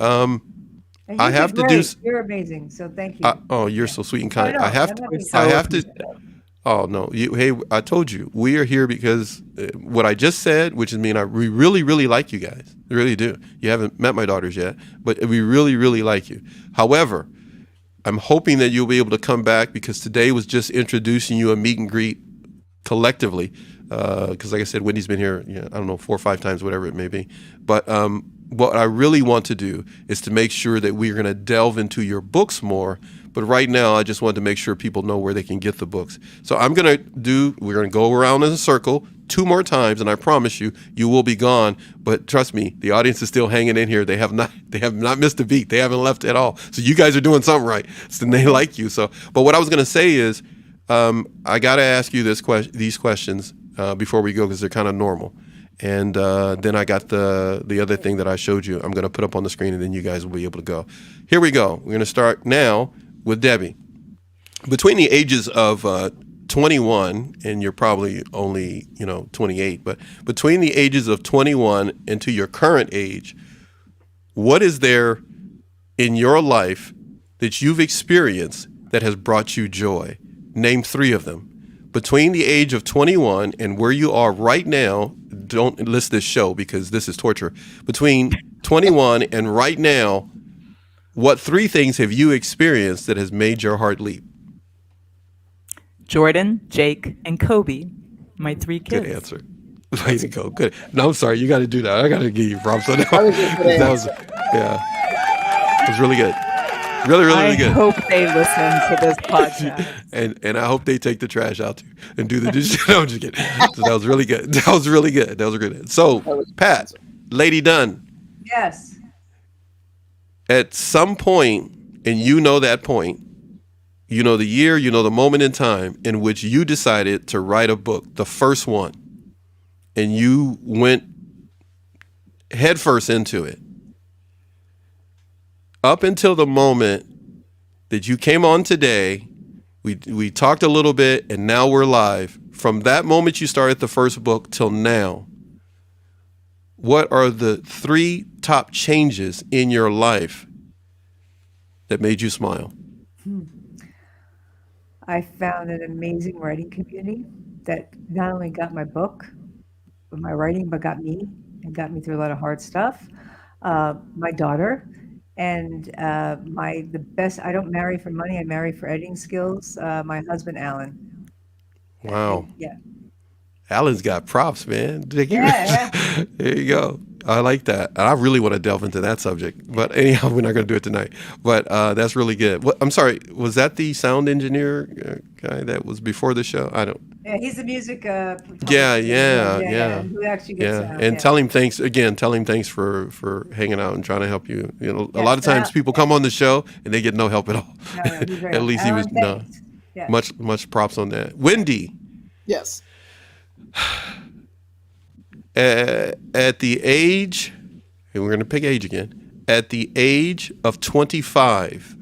And I you have did to do. great. You're amazing. So thank you. Oh, you're so sweet and I kind. know, I have I'm to. not being So I have to. appreciative. Oh no, hey, I told you we are here because what I just said, which is we really, really like you guys. We really do. You haven't met my daughters yet, but we really, really like you. However, I'm hoping that you'll be able to come back because today was just introducing you a meet and greet collectively. Because like I said, Wendy's been here, I don't know, 4 or 5 times, whatever it may be. But what I really want to do is to make sure that we're going to delve into your books more. But right now, I just want to make sure people know where they can get the books. So we're going to go around in a circle 2 more times, and I promise you, you will be gone. But trust me, the audience is still hanging in here. They have not missed a beat. They haven't left at all. So you guys are doing something right. So they like you. So, but what I was going to say is, I got to ask you these questions before we go because they're kind of normal. And then I got the other thing that I showed you. I'm going to put up on the screen, and then you guys will be able to go. Here we go. We're going to start now with Debbie. Between the ages of 21, and you're probably only 28, but between the ages of 21 and to your current age, what is there in your life that you've experienced that has brought you joy? Name 3 of them. Between the age of 21 and where you are right now, don't list this show because this is torture. Between 21 and right now, what 3 things have you experienced that has made your heart leap? Jordan, Jake, and Kobe, my 3 kids. Good answer. Way to go. Good. No, I'm sorry. You got to do that. I got to give you props on that. That was a good That was, it was really good. Really, really, really I good. hope they listen to this podcast. And I hope they take the trash out too and do the dishes. No, I'm just kidding. So that was really good. That was really good. That was good. So, Pat, Lady Dunn, Yes. at some point, and you know that point, you know the year, you know the moment in time in which you decided to write a book, the first one, and you went headfirst into it. Up until the moment that you came on today, we talked a little bit, and now we're live. From that moment you started the first book till now, what are the 3 top changes in your life that made you smile? I found an amazing writing community that not only got my book, but my writing, but got me and got me through a lot of hard stuff. my daughter, and my the best. I don't marry for money. I marry for editing skills. My husband, Alan. Wow. Yeah, Alan's got props, man. Thank you. yeah, yeah. There you go. I like that. And I really want to delve into that subject. But anyhow, we're not going to do it tonight. But that's really good. What, I'm sorry, was that the sound engineer guy that was before the show? I don't. Yeah, he's the music Yeah, photographer. yeah, Yeah. yeah, Who actually gets yeah. sound? And Yeah. tell him thanks again. Tell him thanks for hanging out and trying to help you. You know, a lot Yes, of times people come on the show and they get no help at all. no, he's very At helpful. least he was Alan, no. thanks. Yeah. Much props on that. Wendy, Yes. at the age, and we're going to pick age again, at the age of 25,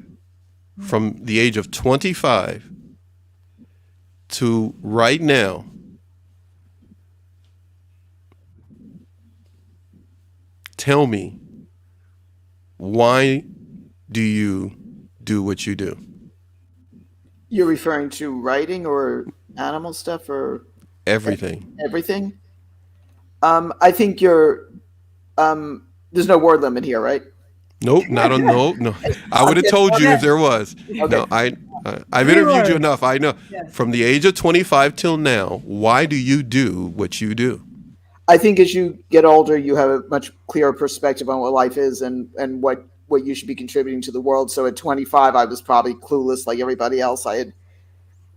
from the age of 25 to right now, tell me, why do you do what you do? You're referring to writing or animal stuff or Everything. everything? I think you're. There's no word limit here, right? Nope, not on no. I would have told you if there was. No, I've Three interviewed you words. enough. I know. Yes. From the age of 25 till now, why do you do what you do? I think as you get older, you have a much clearer perspective on what life is and what you should be contributing to the world. So at 25, I was probably clueless like everybody else. I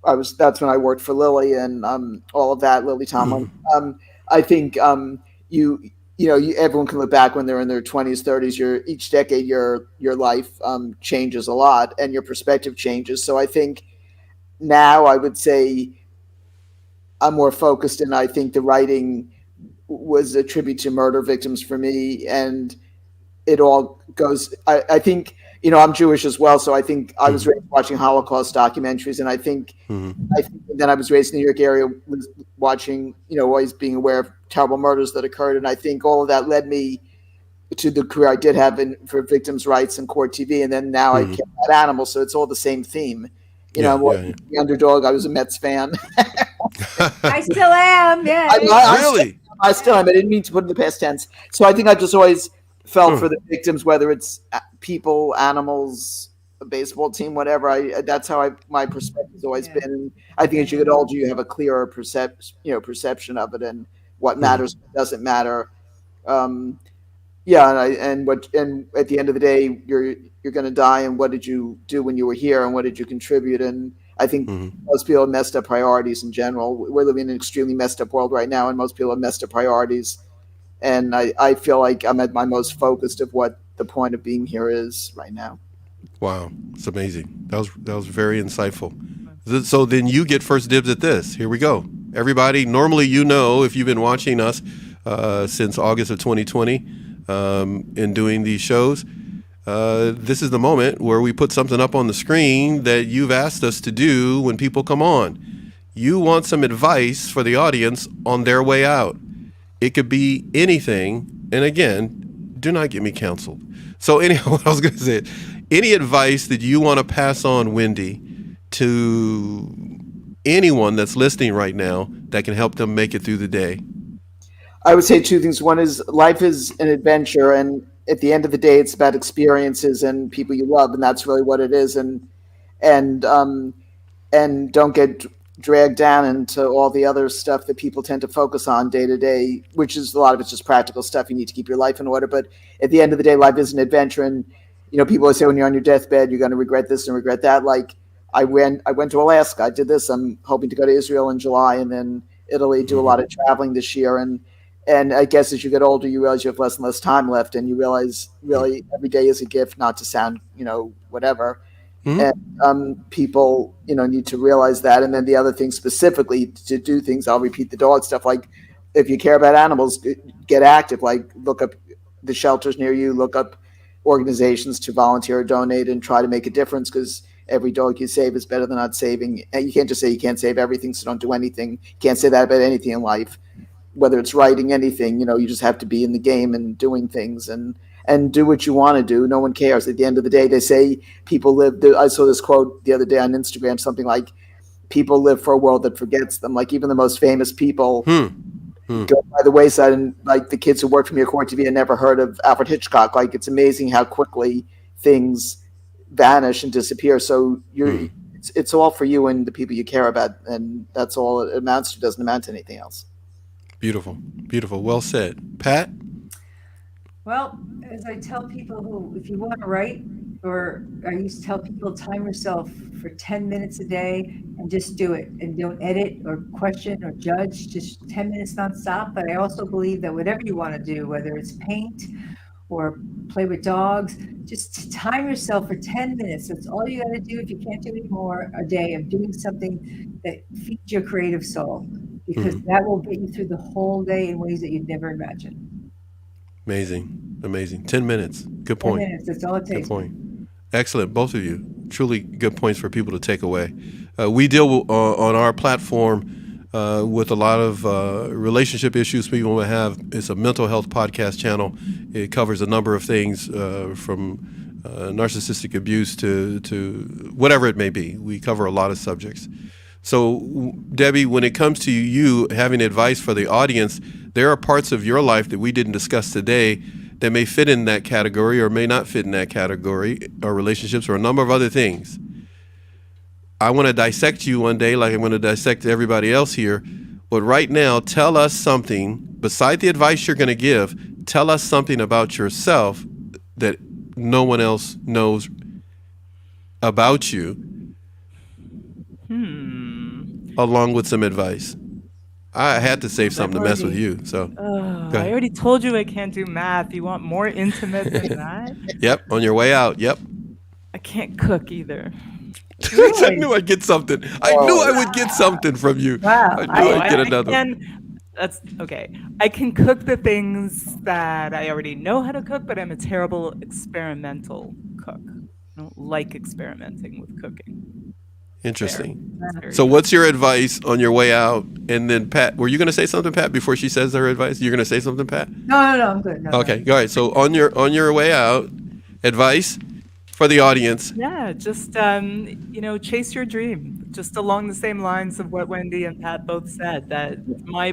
was that's when I worked for Lily and all of that, Lily Tomlin. I think everyone can look back when they're in their 20s, 30s. Each decade, your life changes a lot and your perspective changes. So I think now I would say I'm more focused, and I think the writing was a tribute to murder victims for me, and it all goes. I think I'm Jewish as well, so I think I was raised watching Holocaust documentaries, and I think then I was raised in the New York area, was watching, always being aware of terrible murders that occurred, and I think all of that led me to the career I did have for victims' rights and court TV, and then now I care about animals, so it's all the same theme. Yeah, I'm the underdog. I was a Mets fan. I still am. Yeah. Really? I still am. I didn't mean to put it in the past tense. So I think I just always felt for the victims, whether it's people, animals, a baseball team, whatever. That's how my perspective has always been. And I think as you get older, you have a clearer perception of it and what matters, what doesn't matter. And at the end of the day, you're going to die. And what did you do when you were here, and what did you contribute? And I think most people have messed up priorities in general. We're living in an extremely messed up world right now, and most people have messed up priorities. And I feel like I'm at my most focused of what the point of being here is right now. Wow, it's amazing. That was very insightful. So then you get first dibs at this. Here we go. Everybody, normally if you've been watching us since August of 2020 in doing these shows, this is the moment where we put something up on the screen that you've asked us to do when people come on. You want some advice for the audience on their way out. It could be anything. And again, do not get me canceled. So anyhow, what I was going to say, any advice that you want to pass on, Wendy, to anyone that's listening right now that can help them make it through the day? I would say two things. One is life is an adventure, and at the end of the day, it's about experiences and people you love, and that's really what it is. And don't get dragged down into all the other stuff that people tend to focus on day to day, which is a lot of it's just practical stuff. You need to keep your life in order, but at the end of the day, life is an adventure. And people always say when you're on your deathbed, you're going to regret this and regret that. Like I went to Alaska. I did this. I'm hoping to go to Israel in July, and then Italy. Do a lot of traveling this year, and I guess as you get older, you realize you have less and less time left, and you realize really every day is a gift. Not to sound whatever. And people need to realize that. And then the other thing specifically to do things, I'll repeat the dog stuff, like if you care about animals, get active, like look up the shelters near you, look up organizations to volunteer or donate, and try to make a difference, because every dog you save is better than not saving. And you can't just say you can't save everything, so don't do anything. You can't say that about anything in life, whether it's writing, anything. You just have to be in the game and doing things and do what you want to do. No one cares. At the end of the day, they say people live. I saw this quote the other day on Instagram, something like, people live for a world that forgets them. Like even the most famous people, go by the wayside. And like the kids who work for me at Court TV had never heard of Alfred Hitchcock. Like it's amazing how quickly things vanish and disappear. So it's all for you and the people you care about, and that's all it amounts to. Doesn't amount to anything else. Beautiful, beautiful. Well said, Pat. Well, as I tell people who, if you want to write, or I used to tell people, time yourself for 10 minutes a day and just do it, and don't edit or question or judge, just 10 minutes nonstop. But I also believe that whatever you want to do, whether it's paint or play with dogs, just time yourself for 10 minutes. That's all you got to do. If you can't do any more a day of doing something that feeds your creative soul, because that will get you through the whole day in ways that you'd never imagined. Amazing. 10 minutes. Good 10 point. minutes, that's all it Good takes. point. Excellent, both of you. Truly good points for people to take away. We deal on our platform with a lot of relationship issues people may have. It's a mental health podcast channel. It covers a number of things from narcissistic abuse to whatever it may be. We cover a lot of subjects. So, Debbie, when it comes to you having advice for the audience, there are parts of your life that we didn't discuss today that may fit in that category or may not fit in that category, or relationships or a number of other things. I want to dissect you one day like I'm going to dissect everybody else here. But right now, tell us something, beside the advice you're going to give, tell us something about yourself that no one else knows about you, along with some advice. I had to save something to mess with you. So I already told you I can't do math. You want more intimate than that? Yep, on your way out. Yep. I can't cook either. I knew I'd get something. I knew I would get something from you. Wow. I knew I'd get another. That's okay. I can cook the things that I already know how to cook, but I'm a terrible experimental cook. I don't like experimenting with cooking. Interesting. So what's your advice on your way out? And then Pat, were you going to say something, Pat, before she says her advice? You're going to say something, Pat? No, I'm good. No, Okay, all right. So on your way out, advice for the audience. Yeah, just chase your dream. Just along the same lines of what Wendy and Pat both said. That my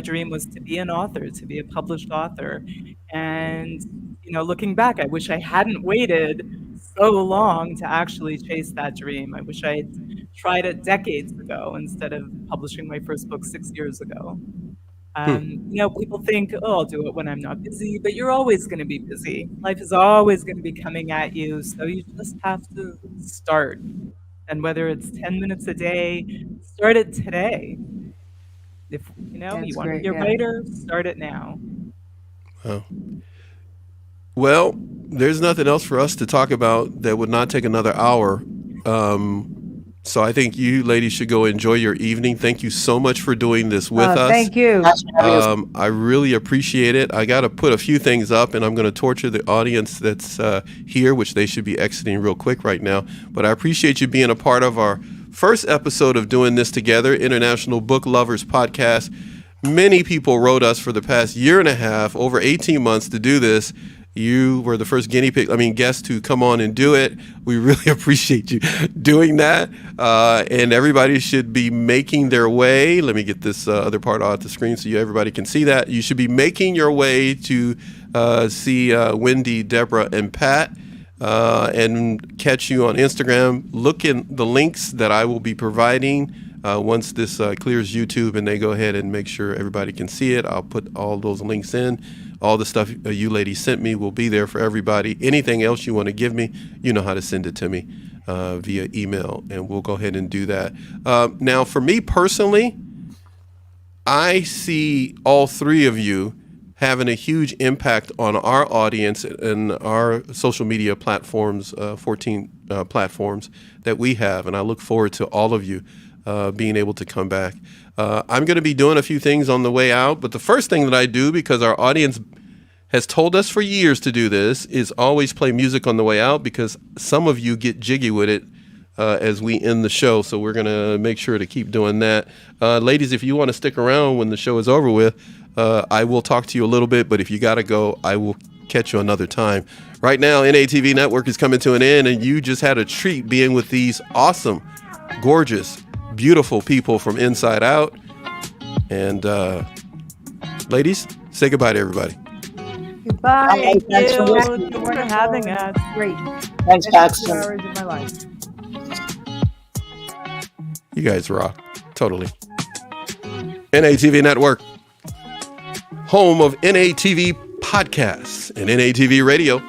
dream was to be an author, to be a published author. And looking back, I wish I hadn't waited so long to actually chase that dream. I wish I had tried it decades ago instead of publishing my first book 6 years ago. People think, I'll do it when I'm not busy, but you're always going to be busy. Life is always going to be coming at you, so you just have to start. And whether it's 10 minutes a day, start it today. If you want to be a writer, start it now. Oh. Well, there's nothing else for us to talk about that would not take another hour. So I think you ladies should go enjoy your evening. Thank you so much for doing this with us. Thank you. I really appreciate it. I got to put a few things up, and I'm going to torture the audience that's here, which they should be exiting real quick right now. But I appreciate you being a part of our first episode of doing this together, International Book Lovers Podcast. Many people wrote us for the past year and a half, over 18 months to do this. You were the first guest to come on and do it. We really appreciate you doing that. And everybody should be making their way. Let me get this other part off the screen so everybody can see that. You should be making your way to see Wendy, Deborah, and Pat, and catch you on Instagram. Look in the links that I will be providing once this clears YouTube and they go ahead and make sure everybody can see it. I'll put all those links in. All the stuff you ladies sent me will be there for everybody. Anything else you want to give me, you know how to send it to me via email, and we'll go ahead and do that. Now, for me personally, I see all three of you having a huge impact on our audience and our social media platforms, 14 platforms that we have, and I look forward to all of you being able to come back. I'm going to be doing a few things on the way out, but the first thing that I do, because our audience has told us for years to do this, is always play music on the way out, because some of you get jiggy with it as we end the show. So we're going to make sure to keep doing that. Ladies, if you want to stick around when the show is over with, I will talk to you a little bit, but if you got to go, I will catch you another time. Right now, NATV Network is coming to an end, and you just had a treat being with these awesome, gorgeous, beautiful people from Inside Out. And Ladies, say goodbye to everybody. Goodbye. Thanks for Thank listening. you for having us. Great. Thanks, Best 2 Paxton. hours of my life. You guys rock. Totally. NATV Network, home of NATV podcasts and NATV radio,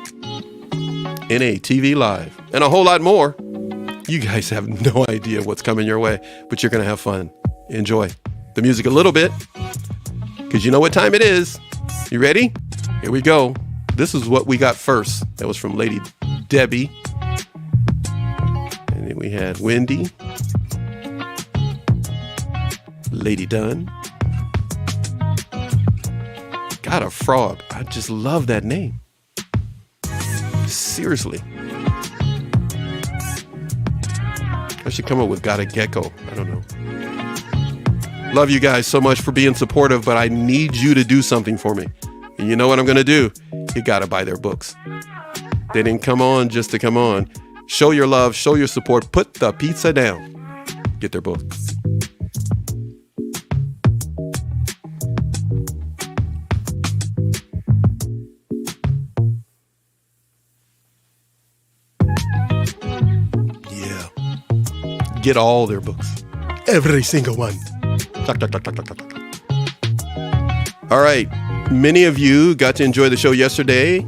NATV live, and a whole lot more. You guys have no idea what's coming your way, but you're going to have fun. Enjoy the music a little bit, because you know what time it is. You ready? Here we go. This is what we got first. That was from Lady Debbie. And then we had Wendy, Lady Dunn. Got a frog. I just love that name. Seriously. I should come up with Got a Gecko. I don't know. Love you guys so much for being supportive, but I need you to do something for me. And you know what I'm going to do? You got to buy their books. They didn't come on just to come on. Show your love, show your support, put the pizza down. Get their books. Yeah. Get all their books. Every single one. Tuck, tuck, tuck, tuck, tuck, tuck, tuck. All right. Many of you got to enjoy the show yesterday,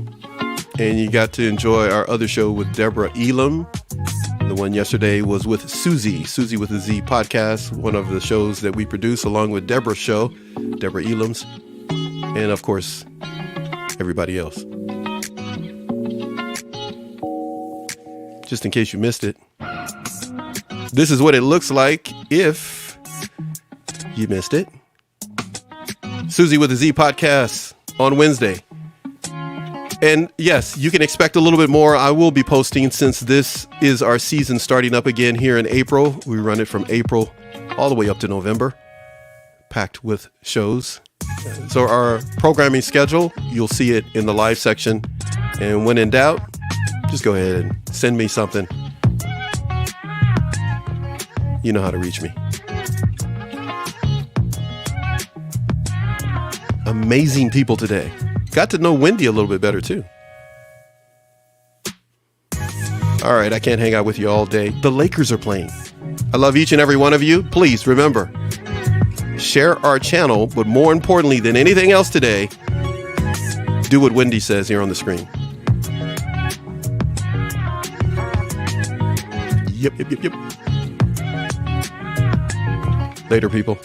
and you got to enjoy our other show with Deborah Elam. The one yesterday was with Susie with a Z podcast, one of the shows that we produce along with Deborah's show, Deborah Elam's, and of course, everybody else. Just in case you missed it, this is what it looks like if you missed it. Susie with a Z podcast on Wednesday. And yes, you can expect a little bit more. I will be posting since this is our season starting up again here in April. We run it from April all the way up to November, packed with shows. So our programming schedule, you'll see it in the live section. And when in doubt, just go ahead and send me something. You know how to reach me. Amazing people today. Got to know Wendy a little bit better too. All right, I can't hang out with you all day. The Lakers are playing. I love each and every one of you. Please remember, share our channel, but more importantly than anything else today, do what Wendy says here on the screen. Yep. Later, people.